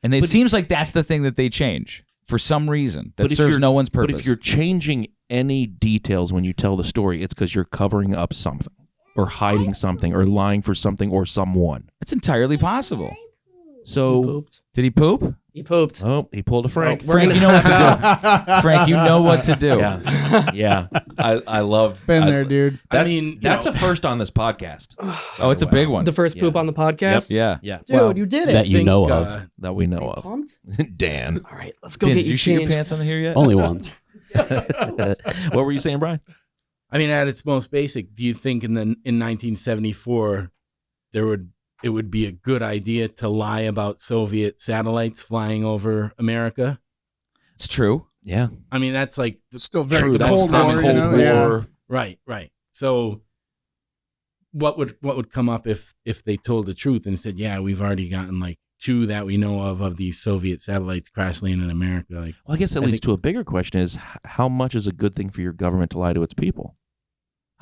And it seems like that's the thing that they change for some reason that But if serves you're- no one's purpose. But if you're changing any details when you tell the story, it's because you're covering up something or hiding something or lying for something or someone. It's entirely possible. So did he poop? He pooped. Oh, he pulled a Frank. Frank, you know what to do. Frank, you know what to do. Yeah. I love Been there, dude. That, I mean, that's a first on this podcast. Oh, it's a big one. The first poop on the podcast. Yeah. Yeah. Dude, you did it. That you know of. That we know of. Pumped? Dan. All right, let's go Dan, get did you you shoot your changed. pants on the hair yet? Only once. What were you saying, Brian? I mean, at its most basic, do you think in 1974 it would be a good idea to lie about Soviet satellites flying over America? It's true. Yeah. I mean, that's like Still very True, the that's Cold not War. the You Cold know? Yeah. War. right. So what would come up if they told the truth and said, yeah, we've already gotten like 2 that we know of these Soviet satellites crash landing in America? Like, Well, I guess that I leads think- to a bigger question: is how much is a good thing for your government to lie to its people?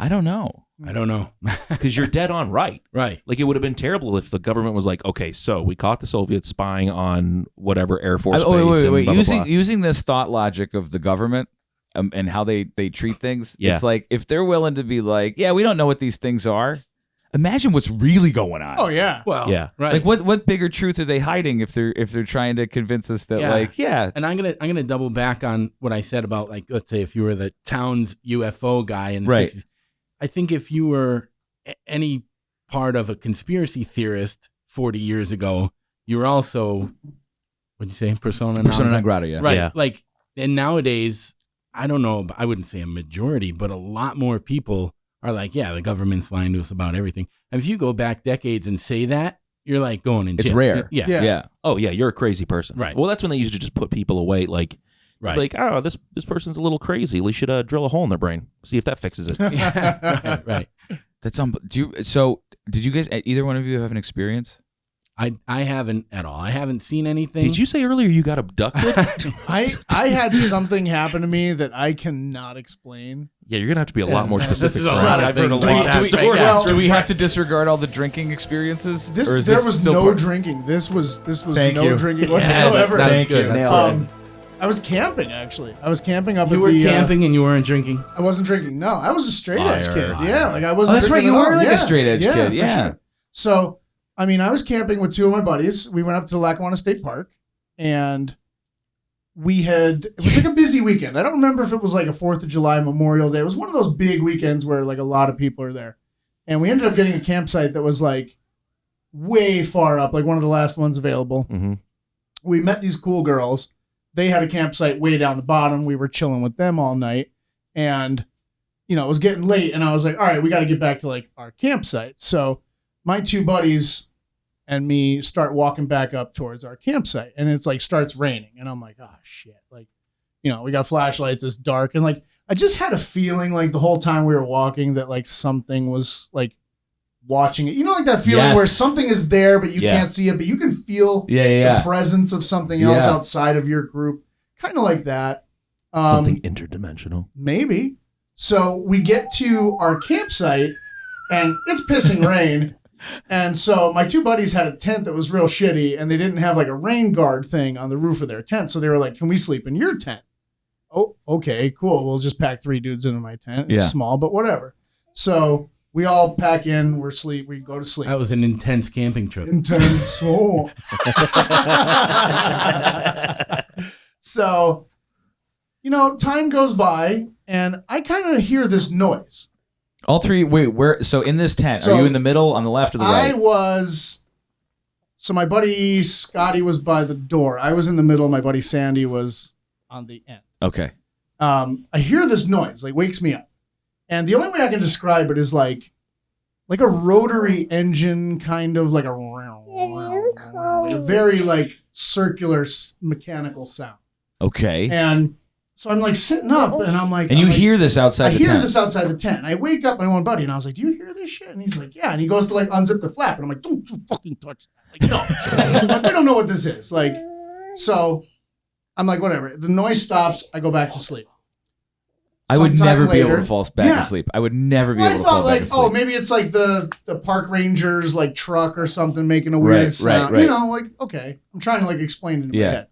I don't know. I don't know. Because you're dead on right. Right. Like it would have been terrible if the government was like, okay, so we caught the Soviets spying on whatever Air Force base. Wait. and blah, blah, blah. Using this thought logic of the government and how they treat things, Yeah. it's like if they're willing to be like, yeah, we don't know what these things are. Imagine what's really going on. Oh yeah. Well, Yeah. right. Like what bigger truth are they hiding if they're trying to convince us that Yeah. like, yeah, And I'm gonna double back on what I said about, like, let's say if you were the town's UFO guy in the Right. 60s. I think if you were any part of a conspiracy theorist 40 years ago, you were also, what'd you say, persona non grata, yeah. Right. Yeah. Like, and nowadays, I don't know, I wouldn't say a majority, but a lot more people are like, yeah, the government's lying to us about everything. And if you go back decades and say that, you're like going in jail. It's rare. Yeah. Yeah. Oh yeah, you're a crazy person. Right. Well, that's when they used to just put people away. Like, Right. like, oh, this person's a little crazy. We should drill a hole in their brain, see if that fixes it. Yeah, right. That's did you guys, either one of you have an experience? I haven't at all. I haven't seen anything. Did you say earlier you got abducted? I had something happen to me that I cannot explain. Yeah, you're gonna have to be a lot more specific. There's a Brian. lot of I've heard a things lot like of that. stories. Well, do we have to disregard all the drinking experiences? There is was still no part- drinking. This was Thank no you. drinking Yeah, whatsoever. that's good. Nailed it. I was camping actually. I was camping up You at were the camping and you weren't drinking? I wasn't drinking. No, I was a straight edge Liar. kid. Yeah, like I wasn't. Oh, that's right, drinking you at were all. like a Yeah. straight edge kid, for yeah. sure. So, I mean, I was camping with 2 of my buddies. We went up to Lackawanna State Park, and it was like a busy weekend. I don't remember if it was like a 4th of July, Memorial Day. It was one of those big weekends where like a lot of people are there, and we ended up getting a campsite that was like way far up, like one of the last ones available. Mm-hmm. We met these cool girls. They had a campsite way down the bottom. We were chilling with them all night. And, you know, it was getting late. And I was like, all right, we got to get back to like our campsite. So my 2 buddies and me start walking back up towards our campsite. And it's like starts raining. And I'm like, oh, shit. Like, you know, we got flashlights. It's dark. And like, I just had a feeling like the whole time we were walking that like something was like watching it. You know, like that feeling where something is there, but you can't see it, but you can feel the presence of something else outside of your group. Kind of like that. Something interdimensional. Maybe. So we get to our campsite and it's pissing rain. And so my 2 buddies had a tent that was real shitty and they didn't have like a rain guard thing on the roof of their tent. So they were like, can we sleep in your tent? Oh, okay, cool. We'll just pack 3 dudes into my tent. It's small, but whatever. So we all pack in, we go to sleep. That was an intense camping trip. Intense. Oh. So, you know, time goes by and I kind of hear this noise. All 3, so in this tent, So are you in the middle, on the left, or the right? So my buddy Scotty was by the door. I was in the middle. My buddy Sandy was on the end. Okay. I hear this noise, like wakes me up. And the only way I can describe it is like a rotary engine, kind of like a very like circular mechanical sound. Okay. And so I'm like sitting up and I'm like, And you hear this outside the tent? I hear this outside the tent. And I wake up my one buddy and I was like, do you hear this shit? And he's like, yeah. And he goes to like unzip the flap. And I'm like, don't you fucking touch that. Like, no. Like, we don't know what this is. Like, so I'm like, whatever. The noise stops. I go back to sleep. I would Sometime never be able later- to fall back asleep. I would never be Well, able I to fall thought back like, asleep. oh, maybe it's like the park rangers like truck or something making a weird sound. right. You know, like, okay. I'm trying to like explain it in Yeah. my head.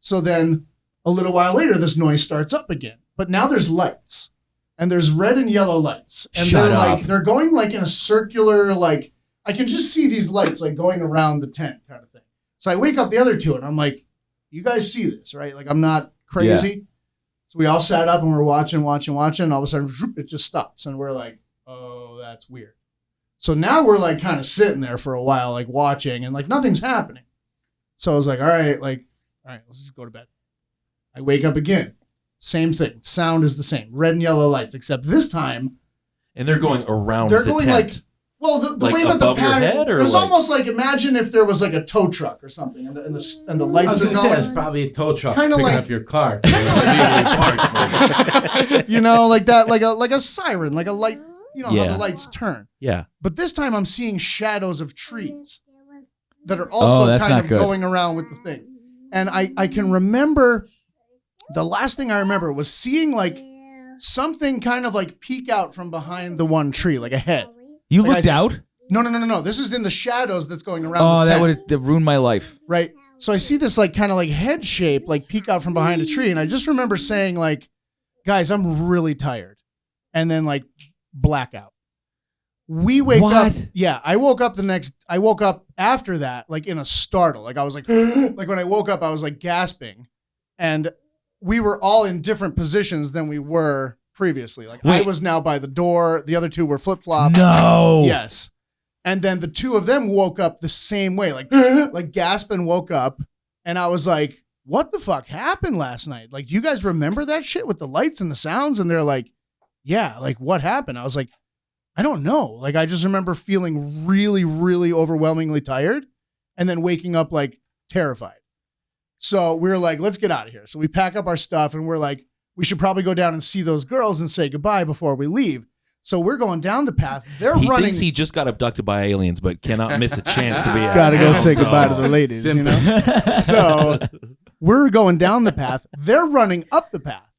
So then a little while later, this noise starts up again. But now there's lights. And there's red and yellow lights. And Shut they're up. like they're going like in a circular, like I can just see these lights like going around the tent kind of thing. So I wake up the other two and I'm like, you guys see this, right? Like I'm not crazy. So we all sat up and we're watching. And all of a sudden, it just stops. And we're like, oh, that's weird. So now we're like kind of sitting there for a while, like watching and like nothing's happening. So I was like, all right, let's just go to bed. I wake up again. Same thing. Sound is the same. Red and yellow lights, except this time. And they're going around They're the going tent. like, well, the Like way that the above your pattern, head, or it was like- almost like, imagine if there was like a tow truck or something and the I lights was are gonna say, it's going. probably a tow truck Kinda picking like- up your car. Illegally You know, like that, like a siren, like a light, you know, how Yeah. the lights turn. Yeah. But this time I'm seeing shadows of trees that are also that's kind not of good. going around with the thing. And I can remember, the last thing I remember was seeing like something kind of like peek out from behind the one tree, like a head. You Like looked I s- out? No. This is in the shadows that's going around Oh, the that tent. would have ruined my life. Right. So I see this like kind of like head shape like peek out from behind a tree. And I just remember saying like, guys, I'm really tired. And then like blackout. We wake up. What? Yeah. I woke up after that, like in a startle. Like I was like, like when I woke up, I was like gasping. And we were all in different positions than we were previously. Like I Wait. was now by the door. The other two were flip-flop. No. Yes. And then the two of them woke up the same way, like like gasp and woke up. And I was like, what the fuck happened last night? Like, do you guys remember that shit with the lights and the sounds? And they're like, yeah, like what happened? I was like, I don't know. Like, I just remember feeling really, really overwhelmingly tired and then waking up like terrified. So we were like, let's get out of here. So we pack up our stuff and we're like, we should probably go down and see those girls and say goodbye before we leave. So we're going down the path. They're He running. thinks he just got abducted by aliens, but cannot miss a chance to be out. Gotta go say Oh, goodbye to the ladies, you know? So we're going down the path. They're running up the path.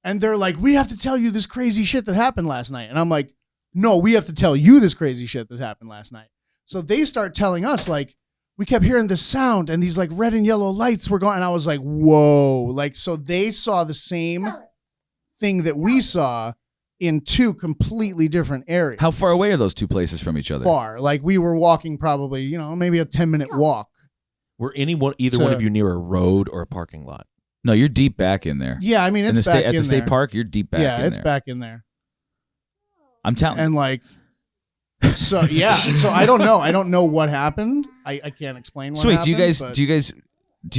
And they're like, we have to tell you this crazy shit that happened last night. And I'm like, no, we have to tell you this crazy shit that happened last night. So they start telling us, like, we kept hearing this sound and these like red and yellow lights were going. And I was like, whoa. Like, so they saw the same thing that we saw in two completely different areas. How far away are those two places from each other? Far. Like we were walking probably, you know, maybe a 10-minute walk. Were either So- one of you near a road or a parking lot? No, you're deep back in there. Yeah, I mean, in it's the back state, at in the state there. park, you're deep back Yeah, in it's there. back in there. I'm telling And like, so yeah, so I don't know what happened. I can't explain what So wait, happened. but do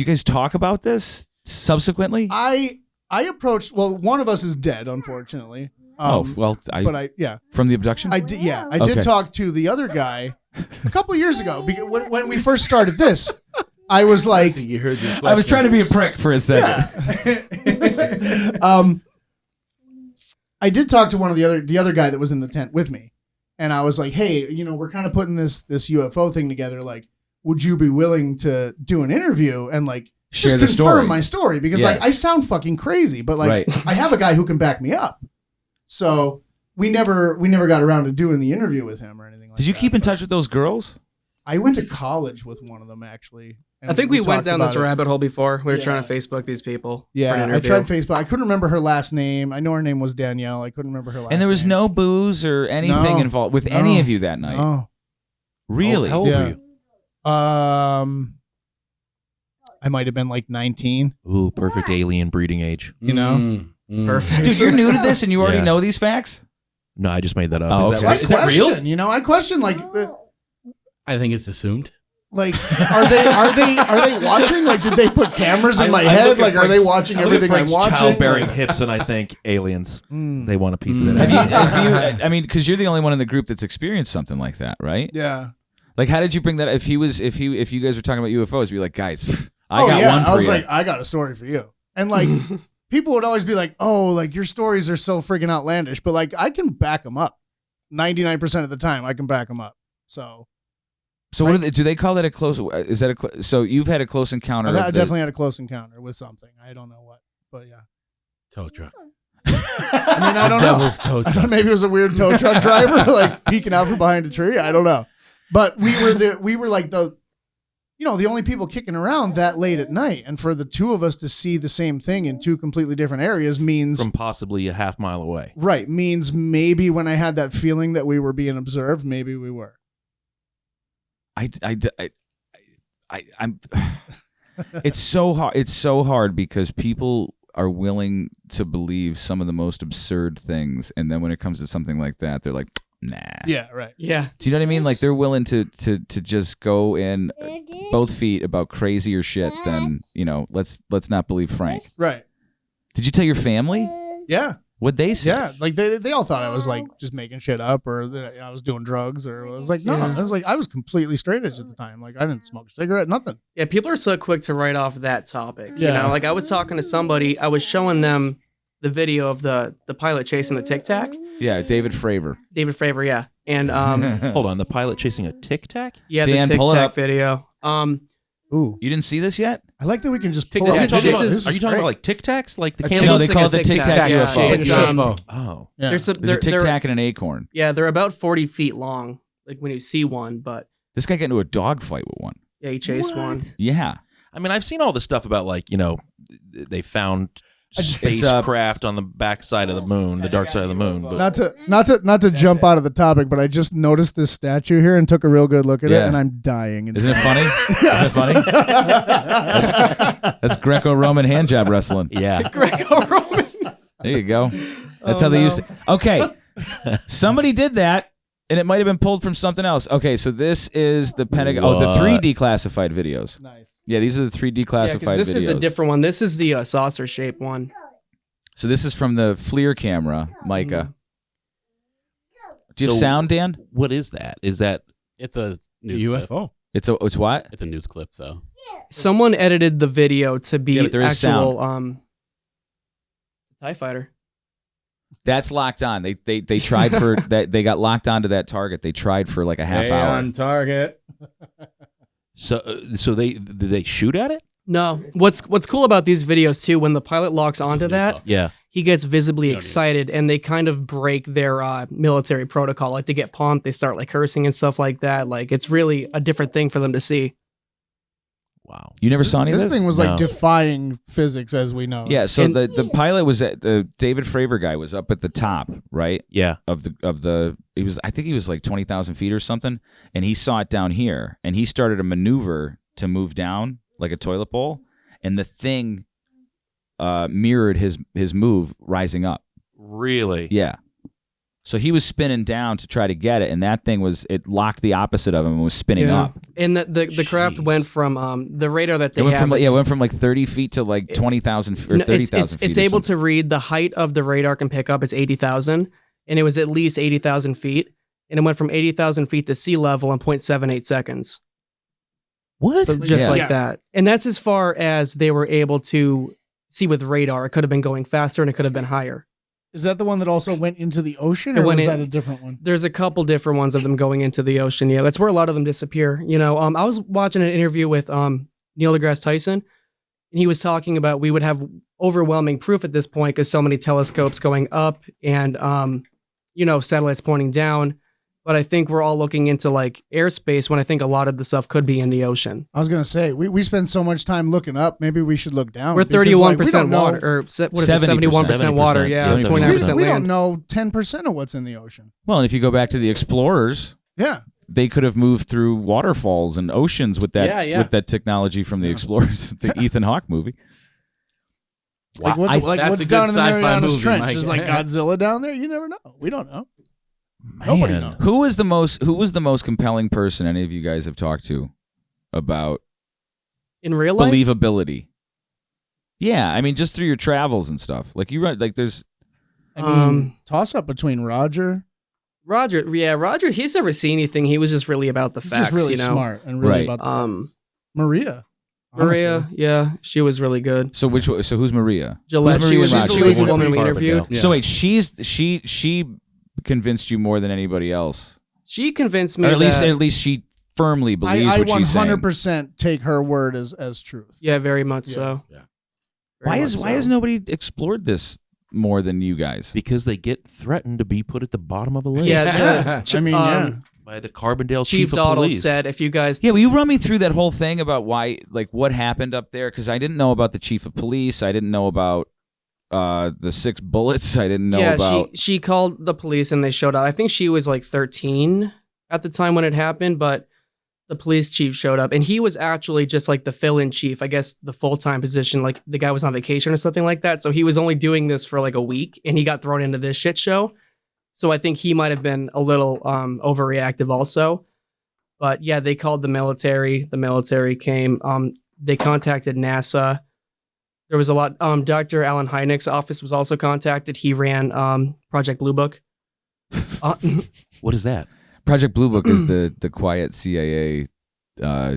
you guys talk about this subsequently? I approached, well, one of us is dead, unfortunately. Well, from the abduction? I did, yeah. I Okay. did talk to the other guy a couple years ago because when we first started this, I was like, you heard this I was question. trying to be a prick for a second. I did talk to one of the other guy that was in the tent with me, and I was like, hey, you know, we're kind of putting this UFO thing together. Like, would you be willing to do an interview and like Share just the confirm story. my story? Because Yeah. like I sound fucking crazy, but like Right. I have a guy who can back me up. So we never got around to doing the interview with him or anything like that. Did you keep in touch with those girls? I went to college with one of them actually. and I think we went talked down this about it. rabbit hole before. We were Yeah. trying to Facebook these people. for an Yeah, I interview. tried Facebook. I couldn't remember her last name. I know her name was Danielle. I couldn't remember her last name. And there was no booze or anything No. involved with No. any of you that night. Oh, Really? How old Yeah. were you? I might have been like 19. Ooh, perfect alien breeding age. You know? Perfect. Dude, you're new to this and you already Yeah. know these facts? No, I just made that up. Oh, Is okay. that, I is that real? question, you know, I question like I think it's assumed. Like, are they watching? Like, did they put cameras in my I head? look at Like, are they Frank's- watching I look at everything I'm Frank's watching? childbearing Like, hips, and I think aliens. Mm. They want a piece of Have that. you, I mean, because you're the only one in the group that's experienced something like that, right? yeah. Like, how did you bring that? If you guys were talking about UFOs, you're like, guys, I got yeah. one for I was you. like, I got a story for you. And like, people would always be like, "Oh, like your stories are so friggin' outlandish," but like, I can back them up. 99% of the time, I can back them up. So, So what do they call that a close? Is that so you've had a close encounter? I definitely had a close encounter with something. I don't know what, but yeah. Tow truck. I mean, I don't Devil's know. tow truck. Maybe it was a weird tow truck driver like peeking out from behind a tree. I don't know. But we were like the only people kicking around that late at night, and for the two of us to see the same thing in two completely different areas means From possibly a half mile away. right means maybe when I had that feeling that we were being observed, maybe we were. I'm. It's so hard. It's so hard because people are willing to believe some of the most absurd things, and then when it comes to something like that, they're like, nah. Yeah, right. Yeah. Do you know what I mean? Like they're willing to just go in both feet about crazier shit than let's not believe Frank. Right. Did you tell your family? Yeah. What'd they say? Yeah, like they all thought I was like just making shit up, or that I was doing drugs, or I was like, no, I was like, I was completely straight edge at the time. Like I didn't smoke a cigarette, nothing. Yeah, people are so quick to write off that topic. You Yeah. know, like I was talking to somebody, I was showing them the video of the pilot chasing the Tic Tac. Yeah, David Fravor. David Fravor, yeah. And Hold on, the pilot chasing a Tic Tac? yeah, Dan, the Tic pull it Tac up. video. Ooh, You didn't see this yet? I like that we can just Tic pull Tac. up This video. is- Are you talking about like Tic Tacs? Like the It candles? No, looks they like call a it the Tic Tic Tac, Tac yeah. UFO. It's like UFO. Oh. Yeah. There's There's a they're- Tic Tac and an acorn. Yeah, they're about 40 feet long. Like when you see one, but This guy got into a dog fight with one. yeah, he chased one. Yeah. I mean, I've seen all this stuff about like, they found It's, spacecraft on the back side of the moon, the dark side of the moon. But Not to jump out of the topic, but I just noticed this statue here and took a real good look at it, Yeah. and I'm dying. Isn't it funny? Isn't it funny? That's Greco-Roman hand job wrestling. yeah. Greco-Roman. There you go. That's how they used to. Okay. Somebody did that, and it might have been pulled from something else. Okay, so this is the Pentagon. Oh, the 3 declassified videos. Nice. Yeah, these are the 3 Yeah, declassified 'cause this videos. is a different one. This is the saucer shaped one. So this is from the FLIR camera, Micah. Do you have So- sound, Dan? What is that? Is that It's a news clip. UFO. It's what? It's a news clip, so Someone edited the video to be Yeah, but there is actual TIE fighter. That's locked on. They tried for that. They got locked onto that target. They tried for like a half Stay hour. on target. so did they shoot at it? No. What's cool about these videos too, when the pilot locks onto that, Yeah. he gets visibly You don't need it. excited and they kind of break their military protocol. Like they get pumped, they start like cursing and stuff like that. Like it's really a different thing for them to see. Wow. You never saw any of This this? thing was No. like defying physics as we know. Yeah. So And- the pilot was at the David Fravor guy was up at the top, right? Yeah. Of the I think he was like 20,000 feet or something, and he saw it down here, and he started a maneuver to move down like a toilet bowl, and the thing mirrored his move rising up. Really? Yeah. So he was spinning down to try to get it, and that thing it locked the opposite of him and was spinning up. And the craft went from the radar that they It went have. from it went from like 30 feet to like 20,000 or No, 30,000 feet. It's able to read the height of the radar can pick up. It's 80,000, and it was at least 80,000 feet, and it went from 80,000 feet to sea level in 0.78 seconds. What? So just Yeah. like Yeah. that. And that's as far as they were able to see with radar. It could have been going faster and it could have been higher. Is that the one that also went into the ocean, It or went was in- that a different one? There's a couple different ones of them going into the ocean. Yeah, that's where a lot of them disappear. You know, I was watching an interview with Neil deGrasse Tyson, and he was talking about we would have overwhelming proof at this point because so many telescopes going up and satellites pointing down. But I think we're all looking into like airspace when I think a lot of the stuff could be in the ocean. I was gonna say we spend so much time looking up. Maybe we should look down. We're because, like, we 31% don't know- water, or what is it? 70%. 71% water. Yeah, 70%. 29% We don't land. know 10% of what's in the ocean. Well, and if you go back to the explorers, Yeah. they could have moved through waterfalls and oceans with that Yeah. with that technology from the explorers, the Ethan Hawke movie. Like I- what's that's a down good in the sci-fi Marianas movie, Trench? Mike. Is like Godzilla down there? You never know. We don't know. Nobody knows. Who was the most compelling person any of you guys have talked to about In real life? believability? Yeah, I mean just through your travels and stuff. Like you like there's I mean, toss up between Roger. Roger, he's never seen anything. He was just really about the He's facts, just really you know. smart and really Right. about the Maria, Maria. yeah, she was really good. so who's Maria? Gillette, Who's she was Maria just Roger? the woman we Carbondale. interviewed. Yeah. So wait, she convinced you more than anybody else. She convinced me Or at that least firmly believes I what she's saying. 100% take her word as truth. Yeah, very much so. Yeah. Why has nobody explored this more than you guys? Because they get threatened to be put at the bottom of a list. Yeah, I mean, yeah. By the Carbondale Chief Chief of Dottle Police. said, if you guys, Yeah, will you run me through that whole thing about why, like, what happened up there? Because I didn't know about the chief of police. I didn't know about the 6 bullets. I didn't know about. she called the police and they showed up. I think she was like 13 at the time when it happened, but the police chief showed up, and he was actually just like the fill-in chief. I guess the full-time position, like the guy was on vacation or something like that. So he was only doing this for like a week, and he got thrown into this shit show. So I think he might have been a little overreactive also. But yeah, they called the military. The military came. They contacted NASA. There was a lot. Dr. Alan Hynek's office was also contacted. He ran Project Blue Book. What is that? Project Blue Book is the quiet CIA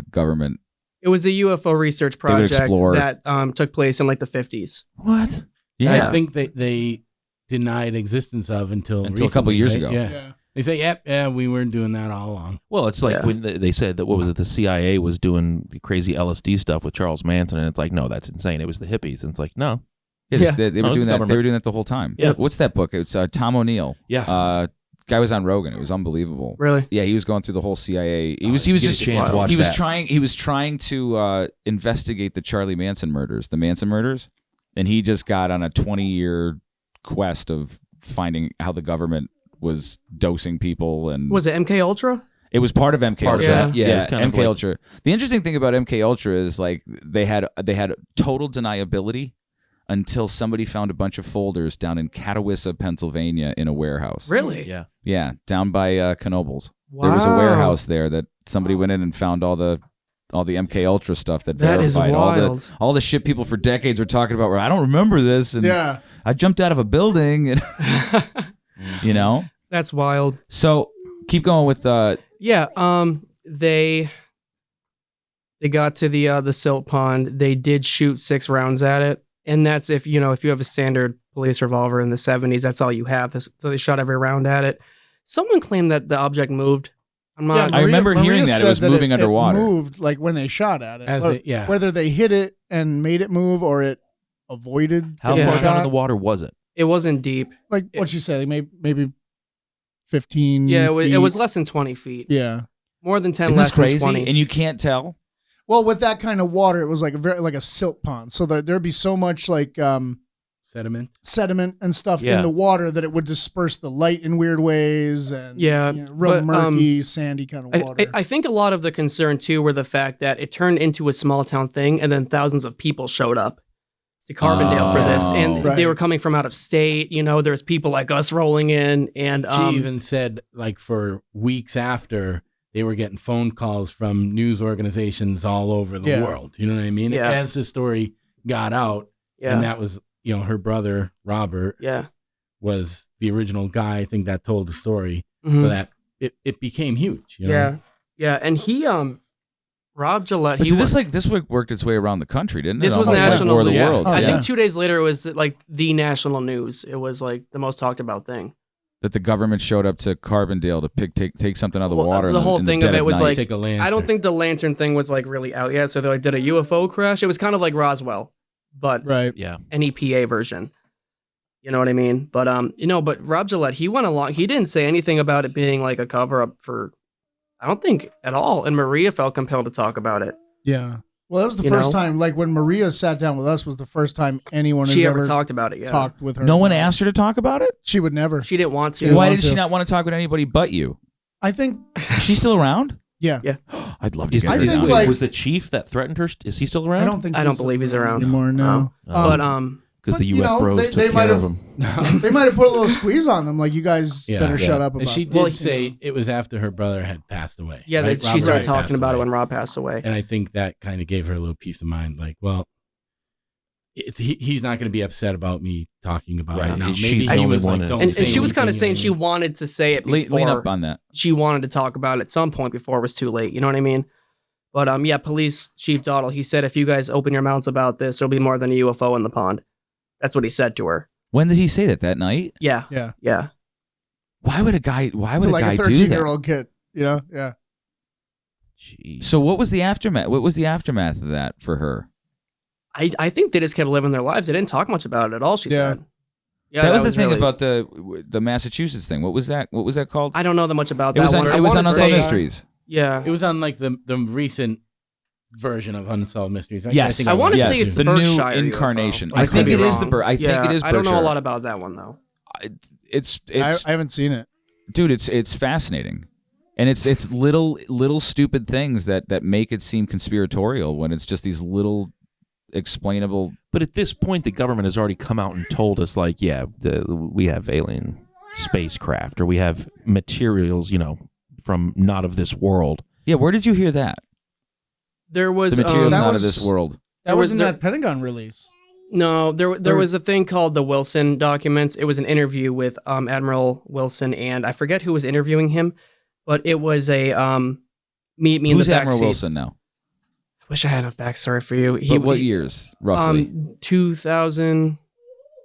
government. It was a UFO research They would project explore. that took place in like the 50s. What? Yeah. I think they denied existence of until a couple recently, years right? ago. Yeah. They say, yeah, we weren't doing that all along. Well, it's like Yeah. when they said that, what was it, the CIA was doing the crazy LSD stuff with Charles Manson, and it's like, no, that's insane. It was the hippies. And it's like, no. Yeah, Yeah. They No, were it's doing the that. They government. were doing that the whole time. Yeah. What's that book? It's Tom O'Neill. Yeah. Guy was on Rogan. It was unbelievable. Really? Yeah, he was going through the whole CIA. He was get a just chance to watch he was that. trying to investigate the Charlie Manson murders, and he just got on a 20-year quest of finding how the government was dosing people. And Was it MK Ultra? it was part of MK Part of Ultra. that. Yeah, it's kind of MK like- Ultra. The interesting thing about MK Ultra is like they had total deniability until somebody found a bunch of folders down in Catawissa, Pennsylvania, in a warehouse. Really? Yeah. Yeah, down by Knoebels. There was a Wow. warehouse there that somebody went in and found all the MK Ultra stuff that That is verified wild. all the shit people for decades were talking about. Where I don't remember this, and Yeah. I jumped out of a building, and you know. That's wild. So keep going with Yeah, they got to the silt pond. They did shoot 6 rounds at it, and that's if you have a standard police revolver in the 70s, that's all you have. So they shot every round at it. Someone claimed that the object moved. I'm not. I remember hearing Maria that it said was moving underwater. It moved like when they shot at it. As it- yeah. Whether they hit it and made it move or it avoided How getting far down in shot. the water was it? It wasn't deep. Like what you say, maybe 15. Yeah, it feet. was less than 20 feet. Yeah. More than 10, Isn't less this crazy? than 20. And you can't tell. Well, with that kind of water, it was like a silt pond, so that there'd be so much like sediment and stuff Yeah. in the water that it would disperse the light in weird ways, and Yeah, real but, murky, sandy kind of water. I think a lot of the concern too were the fact that it turned into a small town thing, and then thousands of people showed up to Carbondale for this, and Right. they were coming from out of state. There's people like us rolling in, and She even said, like, for weeks after, they were getting phone calls from news organizations all over the Yeah. world. You know what I mean? Yeah. As the story got out, yeah, and that was, her brother, Robert, yeah, was the original guy, I think, that told the story. Mhm. So that it became huge. You know? yeah, yeah, and he Rob Gillette. But He this worked its way around the country, didn't it? This was Almost like national War of the news. Worlds. Oh, I yeah. think 2 days later was like the national news. It was like the most talked about thing. That the government showed up to Carbondale to take something out of the Well, water. the whole in the thing dead of it was night. like, Take a lantern. I don't think the lantern thing was like really out yet. So they like did a UFO crash. It was kind of like Roswell, but right. Yeah. NEPA version. You know what I mean? But but Rob Gillette, he went along. He didn't say anything about it being like a cover up for, I don't think at all. And Maria felt compelled to talk about it. Yeah. Well, that was the You first know? time. Like when Maria sat down with us, was the first time anyone She has ever ever talked about it. Yeah, talked with her. No one asked her to talk about it. She would never. she didn't want to. didn't Why want did she to. not want to talk with anybody but you? I think. She's still around. Yeah. Yeah. I'd love to Is get I her think, down. like- was the chief that threatened her? Is he still around? I don't think. I don't he's believe he's around anymore. No. But because the But, you know, UFBros they took might care of have- him. they might have put a little squeeze on them, like you guys Yeah. better shut Yeah. up And about. she it. did say it was after her brother had passed away. yeah, right? she Robert started had talking passed about it away. when Rob passed away. And I think that kind of gave her a little peace of mind. Like, well, he's not going to be upset about me talking about Right. it now. She's Maybe the he only was one like, that's- don't And say she was kind of anything, saying you she know? wanted to say it before. Lean up on that. She wanted to talk about it at some point before it was too late. You know what I mean? But yeah, Police Chief Dottle, he said, if you guys open your mouths about this, there'll be more than a UFO in the pond. That's what he said to her. When did he say that? That night? Yeah, Yeah. yeah. Why would a guy? Why would To a like guy a do 13-year that? old kid, Yeah. Jeez. So what was the aftermath? What was the aftermath of that for her? I think they just kept living their lives. They didn't talk much about it at all. She said. Yeah, that was the thing really... about the Massachusetts thing. What was that? What was that called? I don't know that much about it that was one. It was on Unsolved Mysteries. Yeah, it was on like the recent version of Unsolved Mysteries. Yes, I want to say it's the Berkshire new incarnation. UFO. I think it is the I think it is. I don't know a Berkshire. lot about that one though. It's I haven't seen it, dude. It's fascinating, and it's little stupid things that make it seem conspiratorial when it's just these little explainable. But at this point, the government has already come out and told us, like, yeah, we have alien spacecraft, or we have materials, from not of this world. Yeah, where did you hear that? There was the materials not of this world. That was in that Pentagon release. No, there was a thing called the Wilson documents. It was an interview with Admiral Wilson, and I forget who was interviewing him, but it was a me in the backseat. Who's Admiral Wilson now? I wish I had enough backstory for you. What years roughly? 2000.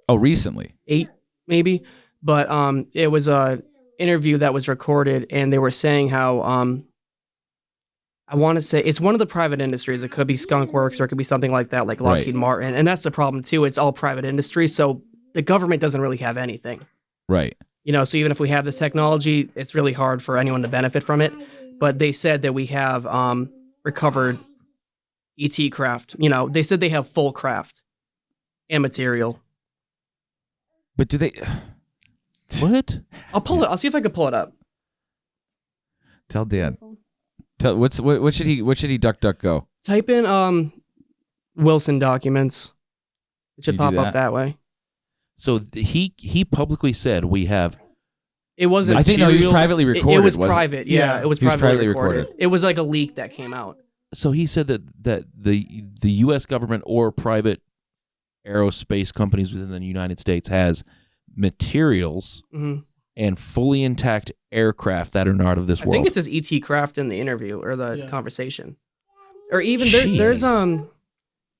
Oh, recently. 8 maybe, but it was a interview that was recorded, and they were saying how I want to say it's one of the private industries. It could be Skunk Works or it could be something like that, like Lockheed Martin. And that's the problem too. It's all private industry. So the government doesn't really have anything. Right. So even if we have this technology, it's really hard for anyone to benefit from it. But they said that we have recovered ET craft. They said they have full craft and material. But do they... What? I'll pull it. I'll see if I can pull it up. Tell Dan. What should he duck go? Type in Wilson documents. It should pop up that way. So he publicly said we have. It wasn't. I think no, he was privately recorded. It was private. Yeah, it was privately recorded. It was like a leak that came out. So he said that the U.S. government or private aerospace companies within the United States has materials and fully intact aircraft that are not of this world. I think it says ET craft in the interview or the conversation. Or even there's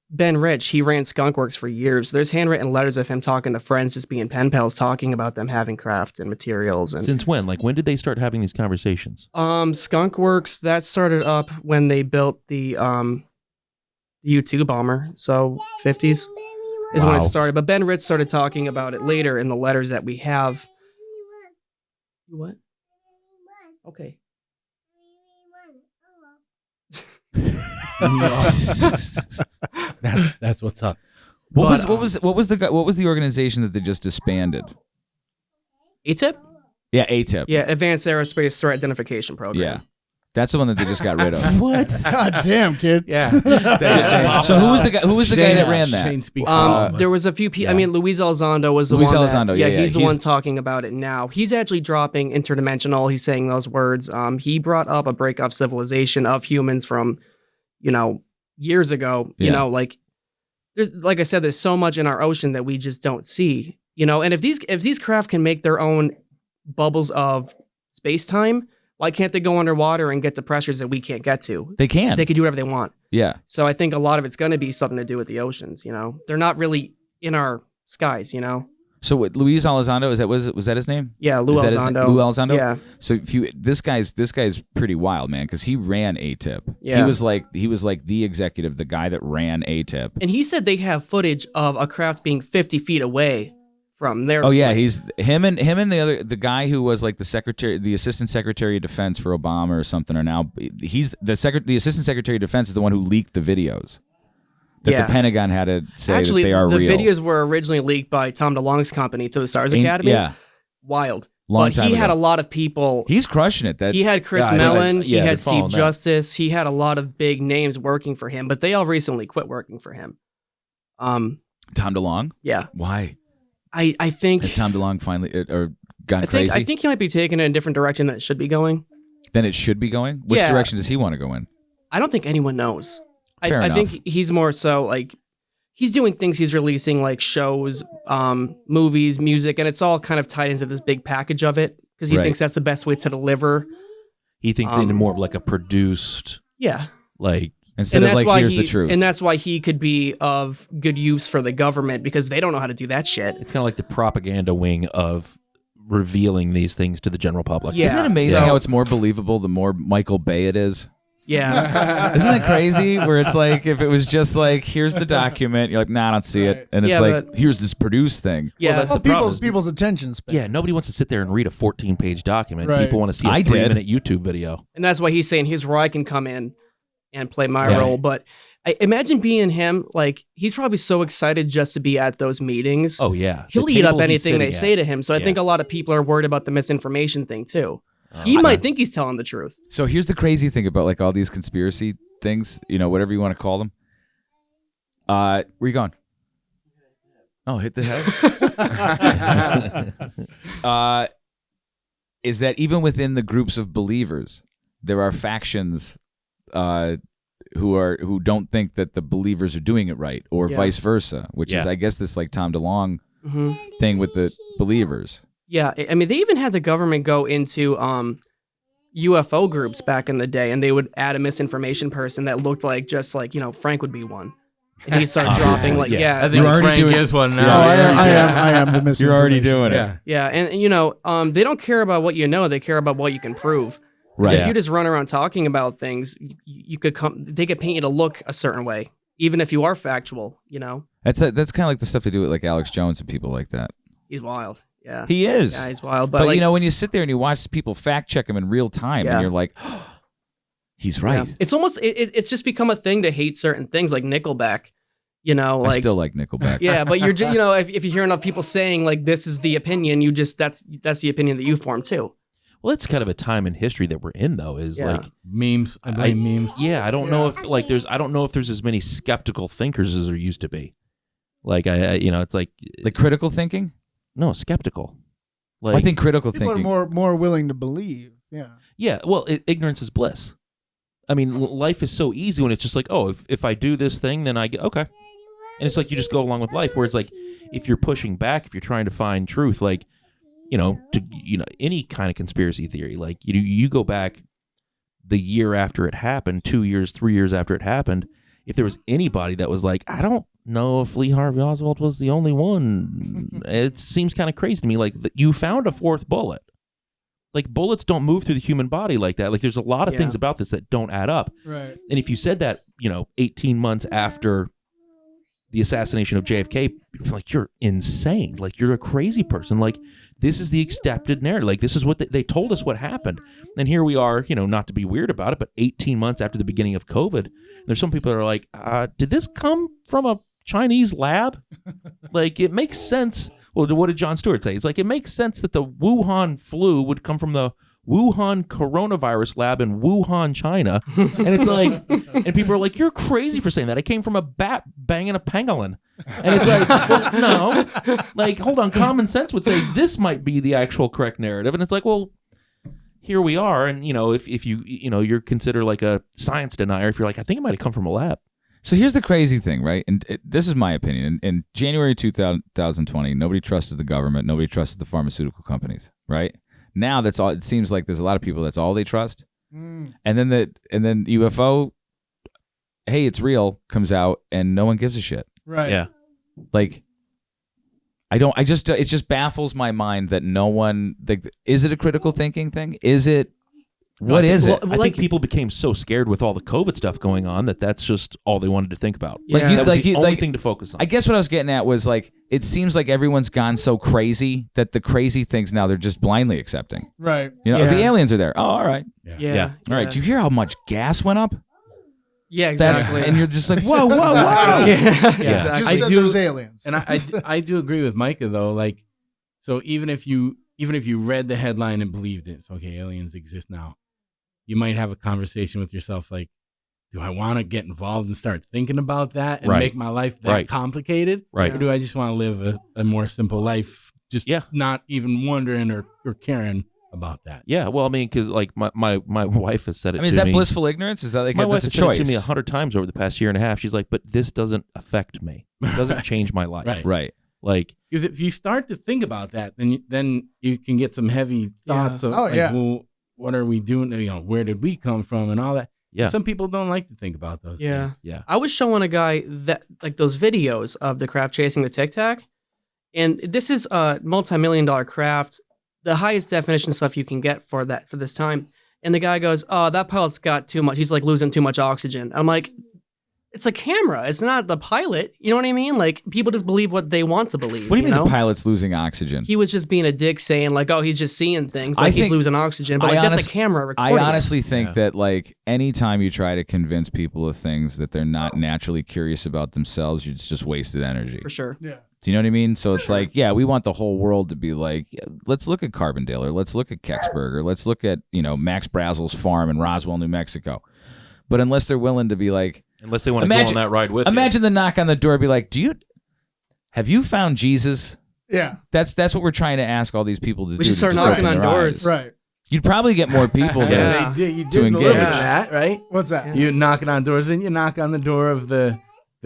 Ben Rich, he ran Skunk Works for years. There's handwritten letters of him talking to friends, just being pen pals, talking about them having craft and materials. And since when? Like, when did they start having these conversations? Skunk Works, that started up when they built the U-2 bomber. So 50s is when it started. But Ben Rich started talking about it later in the letters that we have. What? Okay. That's what's up. What was the organization that they just disbanded? ATIP? Yeah, ATIP. Yeah, Advanced Aerospace Threat Identification Program. Yeah. That's the one that they just got rid of. What? God damn, kid. Yeah. So who was the guy? Who was the guy that ran that? There was a few people. I mean, Luis Elizondo was the Luis one. Elizondo, He's the one talking about it now. He's actually dropping interdimensional. He's saying those words. He brought up a break of civilization of humans from, years ago. Like I said, there's so much in our ocean that we just don't see. And if these craft can make their own bubbles of space time, why can't they go underwater and get the pressures that we can't get to? They can. They can do whatever they want. Yeah. So I think a lot of it's going to be something to do with the oceans. They're not really in our skies. So what? Luis Elizondo, was that his name? Yeah, Lou Elizondo. Lou Elizondo. Yeah. So this guy's pretty wild, man, because he ran ATIP. Yeah. He was like the executive, the guy that ran ATIP. And he said they have footage of a craft being 50 feet away from their. Oh yeah, he's him and the guy who was like the assistant secretary of defense for Obama or something. Are now he's the assistant secretary of defense is the one who leaked the videos that the Pentagon had to say actually, that they are the real. videos were originally leaked by Tom DeLonge's company to the Stars Academy. Yeah, wild. Long but time he ago. had a lot of people. He's crushing it. He had Chris Mellon. He had Steve Justice. He had a lot of big names working for him, but they all recently quit working for him. Tom DeLonge. Yeah. Why? I think has Tom DeLonge finally or gone crazy? I think he might be taking it in a different direction than it should be going. Then it should be going? Which direction does he want to go in? I don't think anyone knows. Fair enough. I think he's more so like he's doing things. He's releasing like shows, movies, music, and it's all kind of tied into this big package of it because he thinks that's the best way to deliver. He thinks in more of like a produced, like. Instead of like, here's the truth. And that's why he could be of good use for the government because they don't know how to do that shit. It's kind of like the propaganda wing of revealing these things to the general public. Yeah. Isn't it amazing how it's more believable the more Michael Bay it is? Yeah. Isn't that crazy? Where it's like, if it was just like, here's the document, you're like, nah, I don't see it. And it's Yeah, like, but- here's this produced thing. Yeah. Well, that's the problem. people's attention span. Yeah, nobody wants to sit there and read a 14-page document. Right. People want to see a I did. 3-minute YouTube video. And that's why he's saying here's where I can come in and play my Yeah. role. But I imagine being him, like, he's probably so excited just to be at those meetings. Oh yeah, He'll The eat up table he's anything they sitting say at. to him. So I Yeah. think a lot of people are worried about the misinformation thing too. He might think he's telling the truth. So here's the crazy thing about like all these conspiracy things, whatever you want to call them. Where you going? Oh, hit the head. Is that even within the groups of believers, there are factions who don't think that the believers are doing it right, or Yeah. vice versa, which is, Yeah. I guess, this like Tom DeLonge Mhm. thing with the believers. Yeah, I mean, they even had the government go into UFO groups back in the day, and they would add a misinformation person that looked like just like Frank would be one, and he'd start dropping like yeah. I think You're already Frank doing- is one Oh, now. I am the misinformation. You're already doing it. Yeah. yeah, and they don't care about what you know; they care about what you can prove. 'Cause Right. If you just run around talking about things, you could come. They could paint you to look a certain way, even if you are factual. That's kind of like the stuff they do with like Alex Jones and people like that. He's wild. Yeah, He is. Yeah, he's wild. But like, when you sit there and you watch people fact check him in real time, Yeah. and you're like, oh, he's right. yeah. It's almost it's just become a thing to hate certain things, like Nickelback. I still like Nickelback. Yeah, but you're just, if you hear enough people saying like this is the opinion, you just that's the opinion that you form too. Well, it's kind of a time in history that we're in, though. Is Yeah. like Memes. I blame memes. Yeah, I don't know if like I don't know if there's as many skeptical thinkers as there used to be. Like it's like Critical thinking. no skeptical. Like I think critical People thinking. are more willing to believe. Yeah. yeah, well, ignorance is bliss. I mean, life is so easy when it's just like, oh, if I do this thing, then I get okay, and it's like you just go along with life. Where it's like if you're pushing back, if you're trying to find truth, like any kind of conspiracy theory, like you go back the year after it happened, 2 years, 3 years after it happened, if there was anybody that was like, I don't know if Lee Harvey Oswald was the only one, it seems kind of crazy to me. Like you found a fourth bullet. Like bullets don't move through the human body like that. Like there's a lot of things about this that don't add up. Right. And if you said that, 18 months after the assassination of JFK, like you're insane. Like you're a crazy person. Like this is the accepted narrative. Like this is what they told us what happened. And here we are, not to be weird about it, but 18 months after the beginning of COVID, there's some people that are like, did this come from a Chinese lab? Like it makes sense. Well, what did Jon Stewart say? It's like, it makes sense that the Wuhan flu would come from the Wuhan coronavirus lab in Wuhan, China. And it's like, and people are like, you're crazy for saying that. It came from a bat banging a pangolin. And it's like, well, no. Like, hold on. Common sense would say this might be the actual correct narrative. And it's like, well, here we are. And, if you, you're considered like a science denier, if you're like, I think it might have come from a lab. So here's the crazy thing, right? And this is my opinion. In January 2020, nobody trusted the government. Nobody trusted the pharmaceutical companies, right? Now that's all. It seems like there's a lot of people that's all they trust. And then UFO, hey, it's real, comes out and no one gives a shit. Right. Yeah. Like, it just baffles my mind that no one. Like, is it a critical thinking thing? Is it? What is it? I think people became so scared with all the COVID stuff going on that's just all they wanted to think about. Yeah. That was the only thing to focus on. I guess what I was getting at was like, it seems like everyone's gone so crazy that the crazy things now they're just blindly accepting. Right. The aliens are there. Oh, all right. Yeah. All right. Do you hear how much gas went up? Yeah, exactly. And you're just like, whoa, whoa, whoa. yeah, Just exactly. said there's aliens. And I do agree with Micah though. Like, so even if you read the headline and believed it, it's okay, aliens exist now. You might have a conversation with yourself like, do I want to get involved and start thinking about that and make my life that complicated? Right. Or do I just want to live a more simple life, just not even wondering or caring about that? Yeah, well, I mean, because like my wife has said it to me. Is that blissful ignorance? Is that like my wife that's a has said choice? it to me 100 times over the past year and a half. She's like, but this doesn't affect me. It doesn't change my life. Right. Like, because if you start to think about that, then you can get some heavy thoughts of well, what are we doing? Where did we come from and all that. Yeah. Some people don't like to think about those things. Yeah. I was showing a guy that like those videos of the craft chasing the Tic Tac, and this is a multi-million-dollar craft, the highest definition stuff you can get for this time. And the guy goes, "Oh, that pilot's got too much. He's like losing too much oxygen." I'm like, it's a camera. It's not the pilot. You know what I mean? Like, people just believe what they want to believe. What do you mean know? the pilot's losing oxygen? He was just being a dick, saying like, "Oh, he's just seeing things, like he's losing oxygen." But like, that's a camera recording. I honestly think that like anytime you try to convince people of things that they're not naturally curious about themselves, it's just wasted energy. For sure. Yeah. Do you know what I mean? So it's like, yeah, we want the whole world to be like, yeah, let's look at Carbondale, or let's look at Kecksburg, let's look at, Max Brazel's farm in Roswell, New Mexico. But unless they're willing to be like, unless they want to go on that ride with you. Imagine the knock on the door be like, have you found Jesus? Yeah. That's what we're trying to ask all these people to do. We should start just knocking open on their doors. eyes. Right. You'd probably get more people You did to a little engage. bit of that, right? What's that? You knocking on doors, then you knock on the door of the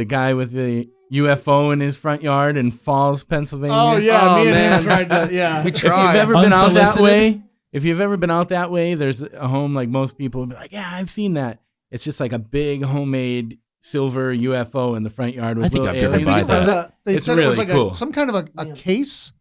guy with the UFO in his front yard in Falls, Pennsylvania. Oh yeah, me and man. him tried to. Yeah, We If you've tried. ever been out that Unsolicited? way, there's a home like most people would be like, yeah, I've seen that. It's just like a big homemade silver UFO in the front yard with I think little I've driven aliens. by it was that. they It's said it was really like cool. some kind of a case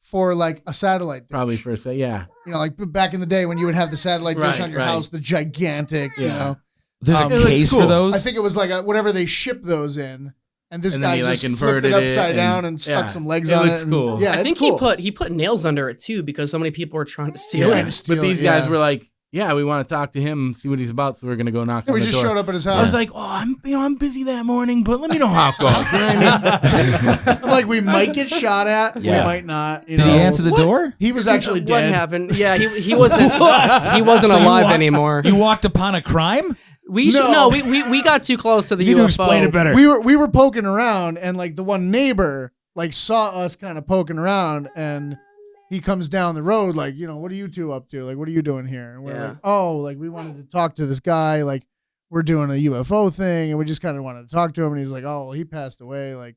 for like a satellite dish. Probably for a say, yeah. Like back in the day when you would have the satellite dish Right, on your right. house, the gigantic. Yeah. There's It a looks case cool. for those. I think it was like whatever they ship those in, and this And then guy he, just like, flipped it inverted it upside and- down and stuck yeah. some legs It on looks it. and- cool. Yeah, I think it's cool. he put nails under it too, because so many people were trying to steal Trying it. to steal But these it, guys yeah. were like, yeah, we want to talk to him, see what he's about, so we're gonna go knock Yeah, on we the just door. showed up at his I house. was like, oh, I'm busy that morning, but let me know how it goes. You know what I mean? I'm like, we might get shot at, we Yeah. might not. Did he answer the door? He was actually What dead. happened? Yeah, he wasn't So you alive walked- anymore. You walked upon a crime? We got too close to the UFO. better. We were poking around, and like the one neighbor like saw us kind of poking around, and he comes down the road like, what are you two up to? Like, what are you doing here? And we're Yeah. like, oh, like we wanted to talk to this guy. Like, we're doing a UFO thing, and we just kind of wanted to talk to him. And he's like, oh, well, he passed away. Like,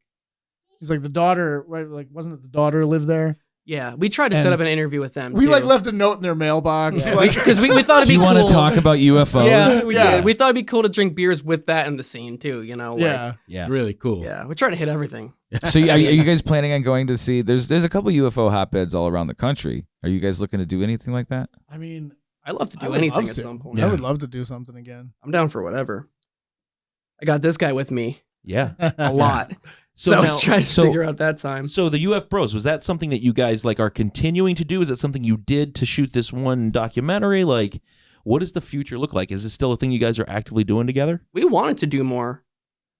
he's like the daughter, right? Like, wasn't it the daughter lived there? Yeah, we tried to set And up an interview with them. We too. like left a note in their mailbox. Yeah, Like, because we thought it'd Do be you cool. want to talk about UFOs? Yeah, we Yeah. did. We thought it'd be cool to drink beers with that in the scene too. Like, yeah. Yeah. It's really cool. yeah, we're trying to hit everything. So are you guys planning on going to see? There's a couple UFO hotbeds all around the country. Are you guys looking to do anything like that? I mean, I love to I do would anything love at to. some point. I would love to do something again. I'm down for whatever. I got this guy with me Yeah. a lot, So so I now- was trying to so- figure out that time. So the UFBros, was that something that you guys like are continuing to do? Is that something you did to shoot this one documentary? Like, what does the future look like? Is this still a thing you guys are actively doing together? We wanted to do more.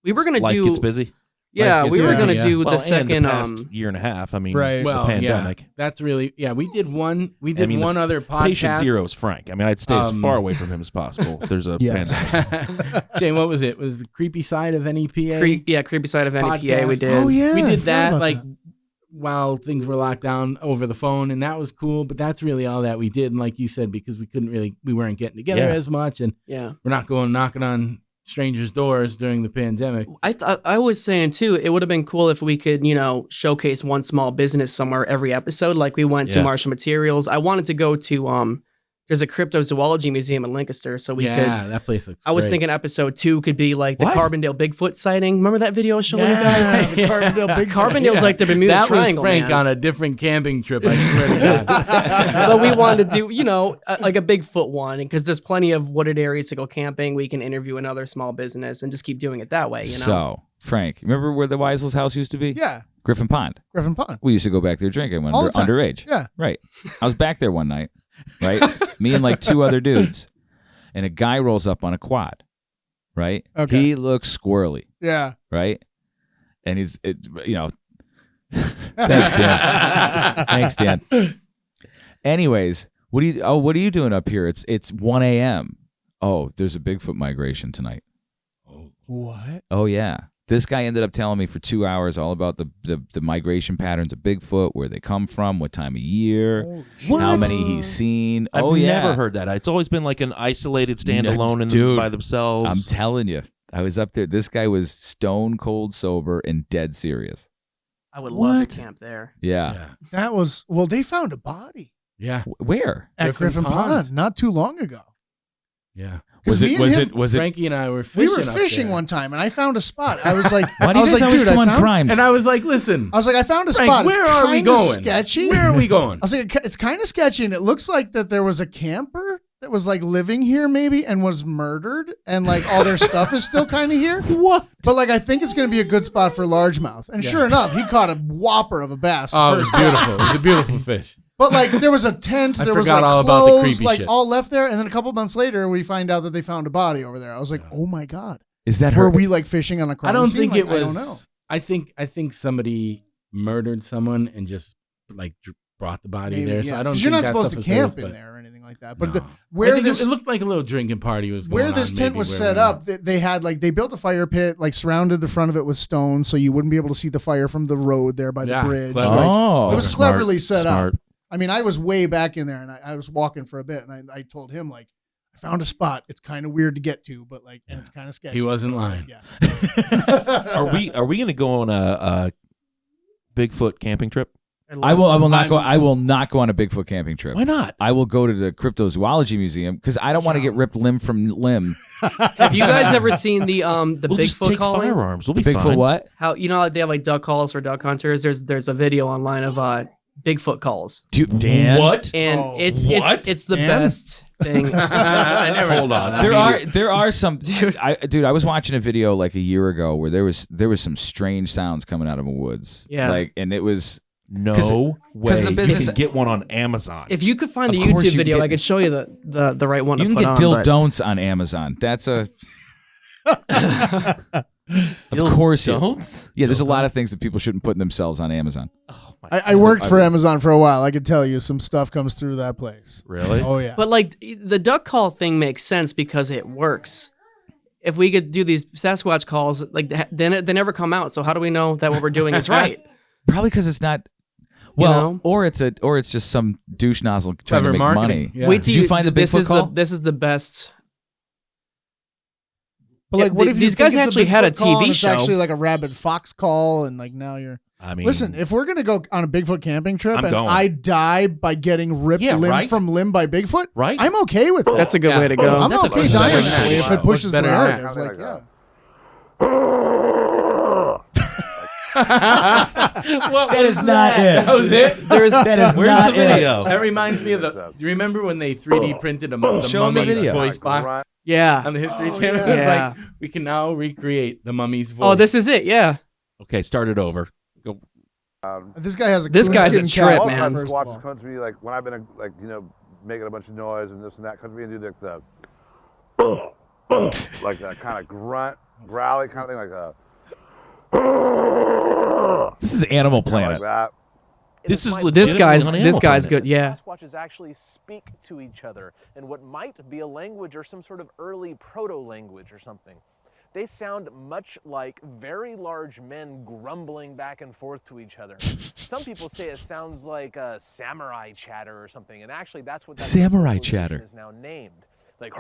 We were gonna Life do. gets busy. Yeah, Life we gets were busy, gonna yeah. do Well, the and second. the past year and a half. I mean, Right. Well, the pandemic. yeah, that's really we did one. We I did mean, the one other podcast. Patient zero is Frank. I mean, I'd stay as Um, far away from him as possible. There's a Yes. pandemic. Jane, what was it? Was the creepy side of NEPA? Creepy side of NEPA. We podcast? did. Oh yeah, we I did forgot that about like while things were locked down over the phone, and that was cool. But that's really all that we did. And like you said, because we weren't getting together Yeah. as much, and Yeah. we're not going knocking on strangers' doors during the pandemic. I was saying too, it would have been cool if we could, showcase one small business somewhere every episode. Like we went to Yeah. Martial Materials. I wanted to go to there's a cryptozoology museum in Lancaster, so we could. That place looks. I was great. thinking episode 2 could be like the What? Carbondale Bigfoot sighting. Remember that video I was showing you Yeah, guys? the Carbondale Bigfoot. Carbondale's like the Bermuda that Triangle. was Frank man. on a different camping trip. I swear to God. But we wanted to do, like a Bigfoot one, because there's plenty of wooded areas to go camping. We can interview another small business and just keep doing it that way. So, Frank, remember where the Weisel's house used to be? Yeah, Griffin Pond. Griffin Pond. We used to go back there drinking when All we the were time. underage. Yeah. Right. I was back there one night, right? Me and like 2 other dudes. And a guy rolls up on a quad, right? Okay. He looks squirrely, Yeah. right? And he's, thanks, Dan. Thanks, Dan. Anyways, what are you doing up here? It's 1 a.m. Oh, there's a Bigfoot migration tonight. What? Oh yeah. This guy ended up telling me for 2 hours all about the migration patterns of Bigfoot, where they come from, what time of year, Holy how shit. many he's seen. I've oh yeah. never heard that. It's always been like an isolated standalone Dude, by themselves. I'm telling you. I was up there. This guy was stone cold sober and dead serious. I would love What? to camp there. Yeah. That was they found a body Yeah. Where? at Griffin Griffin Pond Pond. not too long ago. Yeah. Was it? Was Frankie and I were We fishing. were up fishing there. one time, and I found a spot. I was like, Why do I you was guys like, always dude, go I on found. crimes? And I was like, listen, I was like, I found a Frank, spot. where It's are we kinda going? Sketchy. Where are we going? I was like, it's kind of sketchy, and it looks like that there was a camper that that was like living here maybe and was murdered, and like all their stuff is still kind of here. What? But like I think it's going to be a good spot for largemouth. And sure enough, he caught a whopper of a bass. Oh, it was first beautiful. It was a beautiful fish. But like there was a tent, I there was forgot like all clothes, about the creepy like shit. all left there, and then a couple months later we find out that they found a body over there. I was like, oh my god, Is that were her? we like fishing on a crime I don't scene? think it Like, was. I don't know. I think somebody murdered someone and just like brought the body Maybe, there. yeah. So I don't. 'Cause think you're not that supposed stuff to was camp theirs, in but there or anything like that. But no. where I think this it looked like a little drinking party was going where this on, tent maybe was where set we up, were. they had like they built a fire pit, like surrounded the front of it with stone, so you wouldn't be able to see the fire from the road there by the Yeah, bridge. clever. Like, Oh, it was smart, cleverly set smart. up. I mean, I was way back in there, and I was walking for a bit, and I told him like, I found a spot. It's kind of weird to get to, but like, and it's kind of sketchy. He wasn't lying. Yeah. Are we going to go on a Bigfoot camping trip? I will not go. I will not go on a Bigfoot camping trip. Why not? I will go to the Cryptozoology Museum because I don't want to get ripped limb from limb. Have you guys ever seen the We'll just Bigfoot take calling? firearms. We'll The be Bigfoot fine. what? How how they have like duck calls for duck hunters? There's a video online of Bigfoot calls, Dan. What? and Oh, what? it's the Dan? best thing. I never. Hold on. There are some dude. I was watching a video like a year ago where there was some strange sounds coming out of the woods. Yeah. Like, and it was No 'Cause way. the business- You can get one on Amazon. If you could find the Of course YouTube you video, get- I could show you the right one. you to can put get on, dill but- don'ts on Amazon. That's a of course. Don't? Yeah, there's a lot of things that people shouldn't put themselves on Amazon. I worked for Amazon for a while. I could tell you some stuff comes through that place. Really? Oh yeah. But like the duck call thing makes sense because it works. If we could do these Sasquatch calls, like then they never come out. So how do we know that what we're doing is right? Probably because it's not. Well, know? or it's just some douche nozzle trying Clever to make marketing. money. Yeah. Wait till Did you find the this Bigfoot is call? this is the best. But like, Yeah, what if you these guys think it's actually had a Bigfoot call TV and it's show. actually like a rabid fox call, and like now you're. I mean, Listen, if we're gonna go on a Bigfoot camping trip I'm and going. I die by getting ripped Yeah, limb right? from limb by Bigfoot, Right? I'm okay with that. That's a good way to go. I'm That's a okay good dying way. that way if Wow. it pushes the What's better than narrative. that? Like, yeah. That is not it. That was it. That is Where's not the video? That reminds me of the. Do you remember when they 3D printed the Show 'em the mummy's video. voice box Yeah. on the History Oh, Channel? yeah. It's Yeah. like we can now recreate the mummy's voice. Oh, this is it. Yeah. Okay, start it over. Go. This guy has a This guy's a coonskin trip, cap, man. first of Watches all. come to me like when I've been like making a bunch of noise and this and that, come to me and do the like that kind of grunt, growly kind of thing, like a This is Animal like Planet. that. This is This legitimately guy's on this Animal guy's Planet. good. Yeah. Sasquatches actually speak to each other in what might be a language or some sort of early proto-language or something. They sound much like very large men grumbling back and forth to each other. Some people say it sounds like a samurai chatter or something, and actually that's what that Samurai civilization chatter. is now named. Like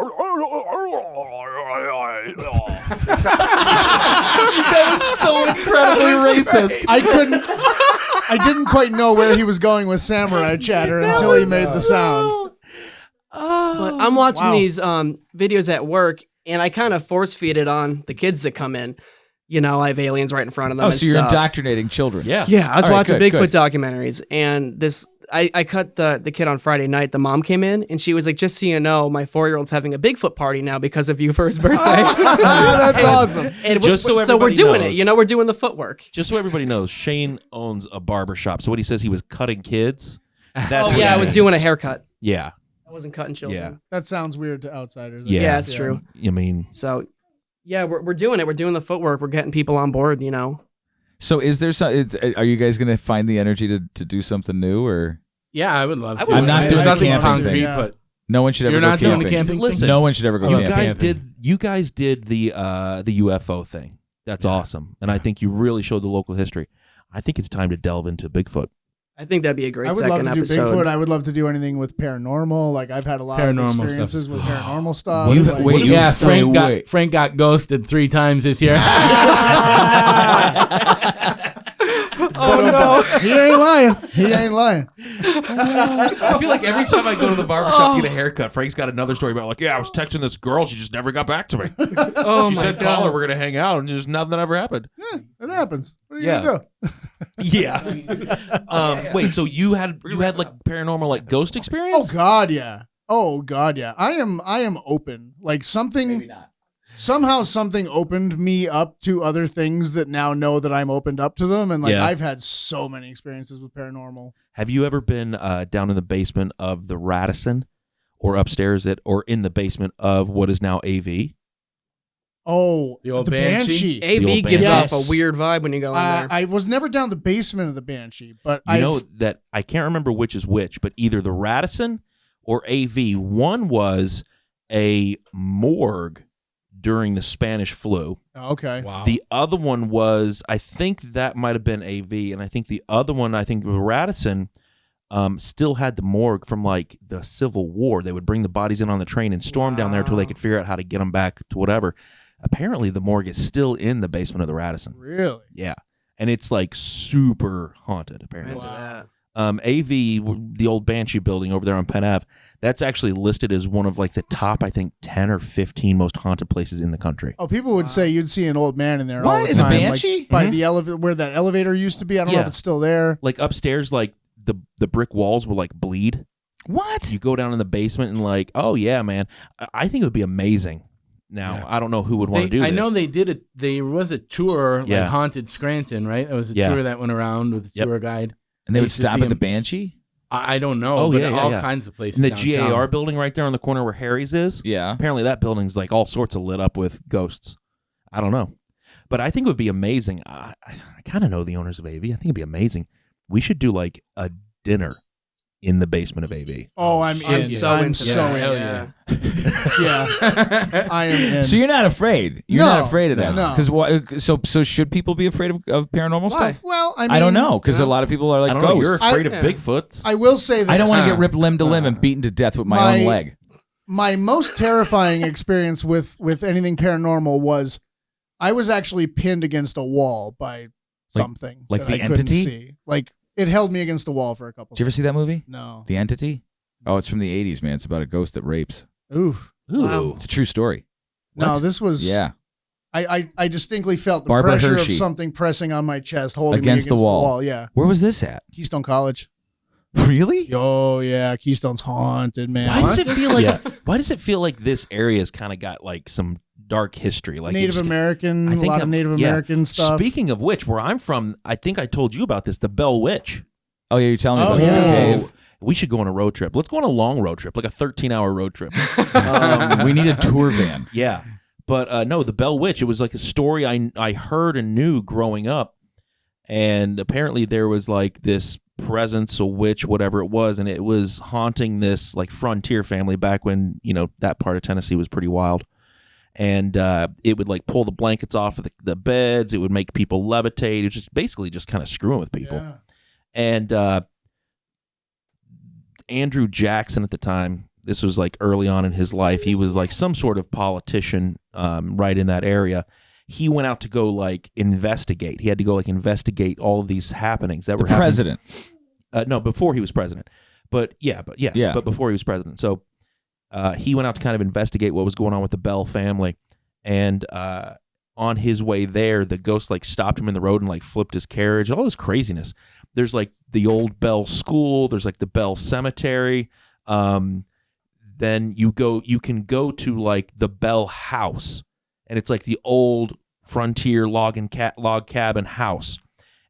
That was so incredibly racist. I didn't quite know where he was going with samurai chatter until he made the sound. But I'm watching Wow. these videos at work, and I kind of force feed it on the kids that come in. You know, I have aliens right in front of them. Oh, and so you're stuff. indoctrinating children. Yeah. Yeah, I was All right, watching good, Bigfoot good. documentaries, and this I cut the kid on Friday night. The mom came in, and she was like, "Just so you know, my 4-year-old's having a Bigfoot party now because of you for his birthday." That's awesome. And Just so we're everybody doing knows. it. You know, we're doing the footwork. Just so everybody knows, Shane owns a barber shop. So when he says he was cutting kids, that's Oh what yeah, I he was means. doing a haircut. Yeah. I wasn't cutting children. Yeah. That sounds weird to outsiders. I Yeah. Yeah, guess. it's true. I mean, So, yeah, we're doing it. We're doing the footwork. We're getting people on board. You know. So is there some? Are you guys going to find the energy to do something new, or Yeah, I would love to. I'm not There's doing the nothing camping concrete, thing, yeah. but no one should ever You're go not doing the camping? camping thing? Listen, No one should ever go you camping. guys did the UFO thing. That's awesome, and I think you really showed the local history. I think it's time to delve into Bigfoot. I think that'd be a great I would love second to do episode. Bigfoot. I would love to do anything with paranormal. Like I've had a lot of Paranormal experiences stuff. with paranormal stuff. You've- Like, wait, yeah, you- Frank got ghosted 3 times this year. He ain't lying. He ain't lying. I feel like every time I go to the barbershop to get a haircut, Frank's got another story about like, yeah, I was texting this girl, she just never got back to me. Oh She my said call her, god! we're gonna hang out, and just nothing ever happened. Yeah, it happens. What are you Yeah. gonna do? Yeah. Wait, so you had like paranormal like ghost Oh experience? God, yeah. Oh God, yeah. I am open. Like something somehow something opened me up to other things that now know that I'm opened up to them. And like Yeah. I've had so many experiences with paranormal. Have you ever been down in the basement of the Radisson, or upstairs or in the basement of what is now AV? Oh, The old Banshee? AV The old gives Banshee. off a weird vibe when you go in there. I was never down the basement of the Banshee, but You know that I can't remember which is which, but either the Radisson or AV. One was a morgue during the Spanish flu. Okay. Wow. The other one was, I think that might have been AV, and I think the other one, I think Radisson, still had the morgue from like the Civil War. They would bring the bodies in on the train and storm down there until they could figure out how to get them back to whatever. Apparently, the morgue is still in the basement of the Radisson. Really? Yeah, and it's like super haunted. Apparently, Wow. AV, the old Banshee building over there on Penn Ave, that's actually listed as one of like the top, I think, 10 or 15 most haunted places in the country. Oh, people would say you'd see an old man in there all What? the In the time. Banshee? Like, by Mhm. the elevator where that elevator used to be. I don't know if Yeah. it's still there. Like upstairs, like the brick walls will like bleed. What? You go down in the basement and like, oh yeah, man, I think it would be amazing. Now, Yeah. I don't know who would want to do this. I know they did it. There was a tour, Yeah. like Haunted Scranton, right? There was a Yeah. tour that went around with a Yep. tour guide. And they I would used to stop see at the him- Banshee? I don't know, Oh, but yeah, all yeah. kinds of places. in the downtown. GAR building right there on the corner where Harry's is. Yeah. Apparently that building's like all sorts of lit up with ghosts. I don't know. But I think it would be amazing. I kind of know the owners of AV. I think it'd be amazing. We should do like a dinner in the basement of AV. Oh, I'm in. so I'm into so that. in. Hell Yeah. Yeah. I am in. So you're not afraid. You're No. not afraid of that. No. Because what? So should people be afraid of paranormal Why? stuff? well, I mean, I don't know. Because a lot of people are like I don't know. You're ghosts. afraid I- of Bigfoots. I will say that I don't want to get ripped limb to limb and beaten to death with my own leg. My most terrifying experience with anything paranormal was I was actually pinned against a wall by something like that the I couldn't entity? see. Like it held me against the wall for a couple. Did you ever see that movie? No. The Entity? Oh, it's from the 80s, man. It's about a ghost that rapes. Oof. Ooh. It's a true story. No, this was. Yeah. I distinctly felt the Barbara pressure Hershey. of something pressing on my chest, holding Against me the against wall. Yeah. Where was this at? Keystone College. Really? Oh yeah, Keystone's haunted, man. Why does it feel like why does it feel like this area's kind of got like some dark history? Like it Native just- American, I a think lot of Native American stuff. Speaking of which, where I'm from, I think I told you about this, the Bell Witch. Oh, yeah, you're telling me Oh, about yeah. the cave. We should go on a road trip. Let's go on a long road trip, like a 13-hour road trip. We need a tour van. Yeah. But no, the Bell Witch, it was like a story I heard and knew growing up. And apparently there was like this presence, a witch, whatever it was, and it was haunting this like frontier family back when, you know, that part of Tennessee was pretty wild. And it would like pull the blankets off of the beds. It would make people levitate. It was just basically just kind of screwing with people. Yeah. And Andrew Jackson at the time, this was like early on in his life, he was like some sort of politician right in that area. He went out to go like investigate. He had to go like investigate all of these happenings that The were happening. president. No, before he was president. But yes, Yeah. but before he was president. So he went out to kind of investigate what was going on with the Bell family. And on his way there, the ghost like stopped him in the road and like flipped his carriage. All this craziness. There's like the old Bell School. There's like the Bell Cemetery. Then you can go to like the Bell House, and it's like the old frontier log cabin house,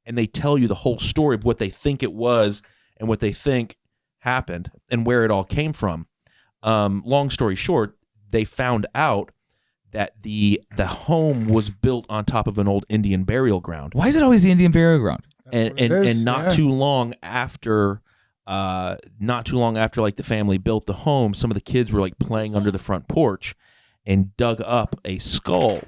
and they tell you the whole story of what they think it was and what they think happened and where it all came from. Long story short, they found out that the home was built on top of an old Indian burial ground. Why is it always the Indian burial ground? And not too long after like the family built the home, some of the kids were like playing under the front porch and dug up a skull.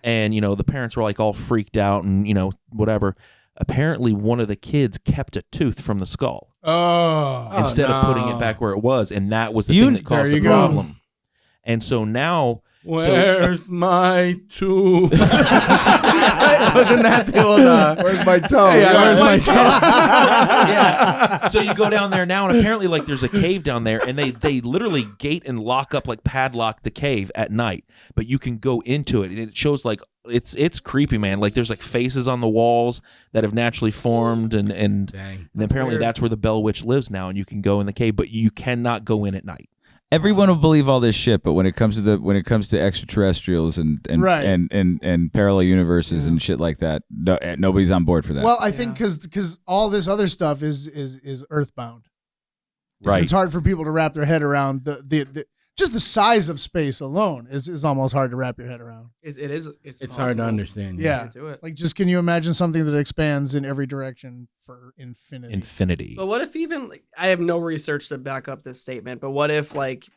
And, you know, the parents were like all freaked out and, you know, whatever. Apparently one of the kids kept a tooth from the skull instead of putting it back where it was. And that was the thing that caused the problem. And so now... Where's my tooth? Wasn't that the old? Where's my toe? Yeah, where's my toe? Yeah. So you go down there now, and apparently, like, there's a cave down there, and they literally gate and lock up, like, padlock the cave at night. But you can go into it, and it shows like it's creepy, man. Like, there's like faces on the walls that have naturally formed, and apparently weird. that's where the Bell Witch lives now, and you can go in the cave, but you cannot go in at night. everyone will believe all this shit, but when it comes to extraterrestrials and Right. and parallel universes and shit like that, nobody's on board for that. Well, I think because all this other stuff is earthbound. Right. It's hard for people to wrap their head around the just the size of space alone is almost hard to wrap your head around. It is. It's hard to understand. Yeah. Do it. Like, just can you imagine something that expands in every direction for infinity? Infinity. But what if even like, I have no research to back up this statement, but what if like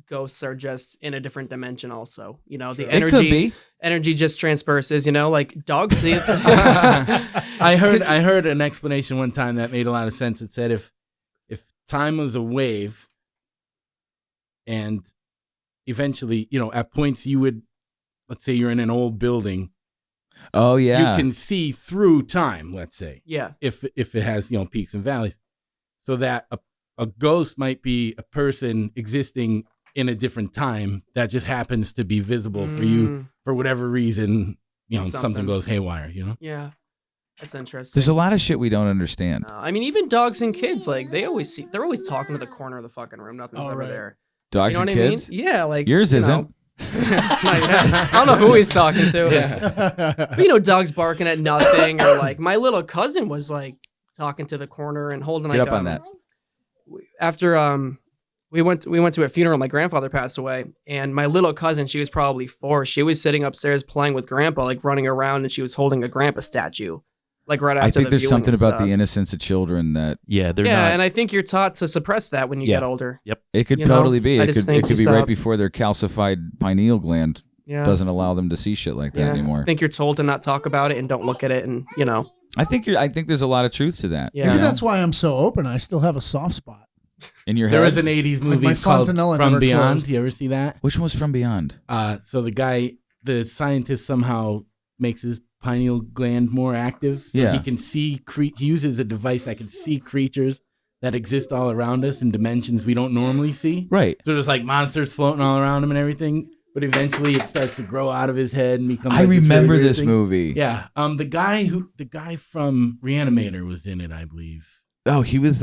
ghosts are just in a different dimension also? You know, the It could be. energy just transverses, you know, like dogs see it. I heard an explanation one time that made a lot of sense. It said if time was a wave and eventually, you know, at points you would, let's say you're in an old building. Oh yeah. You can see through time, let's say. Yeah. If it has, you know, peaks and valleys. So that a ghost might be a person existing in a different time that just happens to be visible for you for whatever reason, you know, something goes haywire, you know? Yeah. That's interesting. There's a lot of shit we don't understand. I mean, even dogs and kids, like they're always talking to the corner of the fucking room. Nothing's ever there. Dogs you know and what kids? I mean? Yeah, like yours isn't. I don't know who he's talking to. Yeah. But, you know, dogs barking at nothing, or like my little cousin was like talking to the corner and holding. Get like, up on that. After we went to a funeral. My grandfather passed away, and my little cousin, she was probably 4. She was sitting upstairs playing with Grandpa, like running around, and she was holding a Grandpa statue. Like right after I think the there's viewing something and about stuff. the innocence of children that they're yeah, not. and I think you're taught to suppress that when you get older. Yep. it could You know? totally be. I It just could think be you right stop. before their calcified pineal gland Yeah. doesn't allow them to see shit like that anymore. I think you're told to not talk about it and don't look at it, and you know. I think there's a lot of truth to that. Yeah. Maybe You know? that's why I'm so open. I still have a soft spot. In your head. There was an 80s movie my called fontanella From never Beyond. closed. You ever see that? Which one was From Beyond? So the scientist somehow makes his pineal gland more active. So Yeah. he can see, he uses a device that can see creatures that exist all around us in dimensions we don't normally see. Right. So there's like monsters floating all around him and everything. But eventually it starts to grow out of his head and becomes I like this remember really weird this thing. movie. Yeah. The guy from Reanimator was in it, I believe. Oh, he was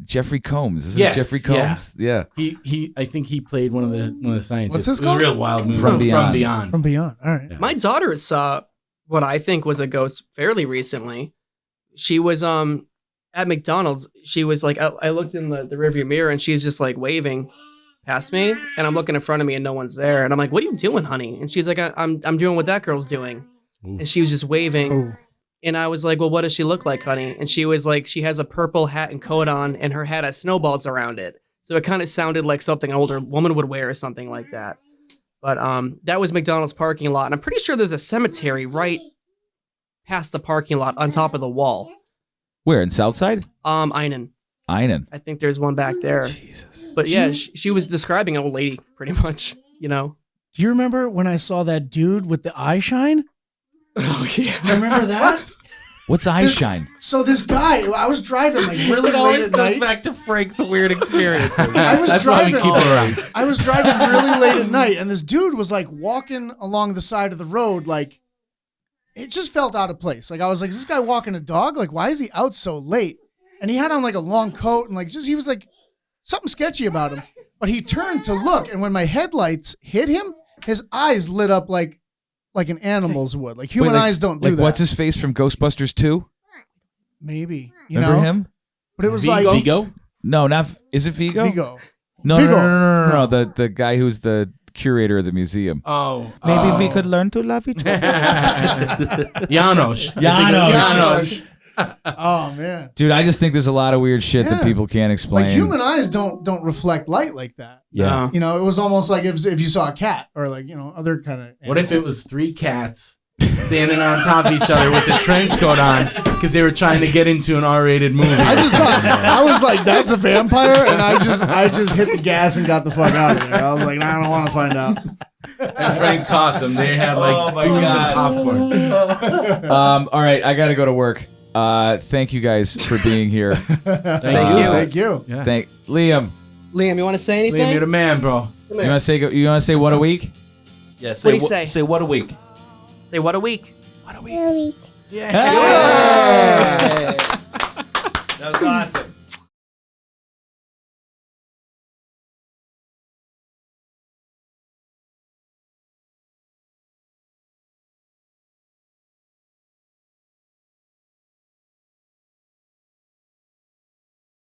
Jeffrey Combs. Isn't it Jeffrey Combs? Yeah. He I think he played one of the scientists. What's this It was called? a real wild movie. From Beyond. From Beyond. All right. My daughter saw what I think was a ghost fairly recently. She was at McDonald's. She was like, I looked in the rearview mirror and she's just like waving past me, and I'm looking in front of me and no one's there. And I'm like, "What are you doing, honey?" And she's like, I'm doing what that girl's doing." Ooh. And she was just waving. Ooh. And I was like, "Well, what does she look like, honey?" And she was like, "She has a purple hat and coat on, and her hat has snowballs around it." So it kind of sounded like something an older woman would wear or something like that. But that was McDonald's parking lot, and I'm pretty sure there's a cemetery right past the parking lot on top of the wall. Where, in Southside? Einen. I think there's one back there. Jesus. But yeah, she was describing an old lady, pretty much, you know? Do you remember when I saw that dude with the eye shine? Oh, yeah. Remember that? What's eye shine? So this guy, I was driving like really late at night. back to Frank's weird experience. I was That's why we driving. keep it around. I was driving really late at night, and this dude was like walking along the side of the road, like it just felt out of place. Like I was like, is this guy walking a dog? Like, why is he out so late? And he had on like a long coat, and like he was like something sketchy about him. But he turned to look, and when my headlights hit him, his eyes lit up like an animal's would. Like human eyes don't do that. What's his face from Ghostbusters 2? Maybe. You Remember know? him? But it was Vigo? like Vigo? No, not. Is it Vigo? Vigo. No, Vigo. no. The guy who's the curator of the museum. Oh. Maybe we could learn to love each other. Janos. Janos. Oh man. Dude, I just think there's a lot of weird shit that Yeah. people can't explain. Like human eyes don't reflect light like that. Yeah. You know, it was almost like if you saw a cat or like, you know, other kind of. What if it was 3 cats standing on top of each other with a trench coat on because they were trying to get into an R-rated movie? I just thought, I was like, that's a vampire, and I just hit the gas and got the fuck out of there. I was like, nah, I don't want to find out. And Frank caught them. They had like booze and popcorn. All right, I got to go to work. Thank you guys for being here. Thank you. Yeah. Thank Liam. Liam, you want to say anything? Liam, you're the man, bro. You want to say what a week? Yeah, What do you say? Say what a week. Say what a week. Yeah. Hey!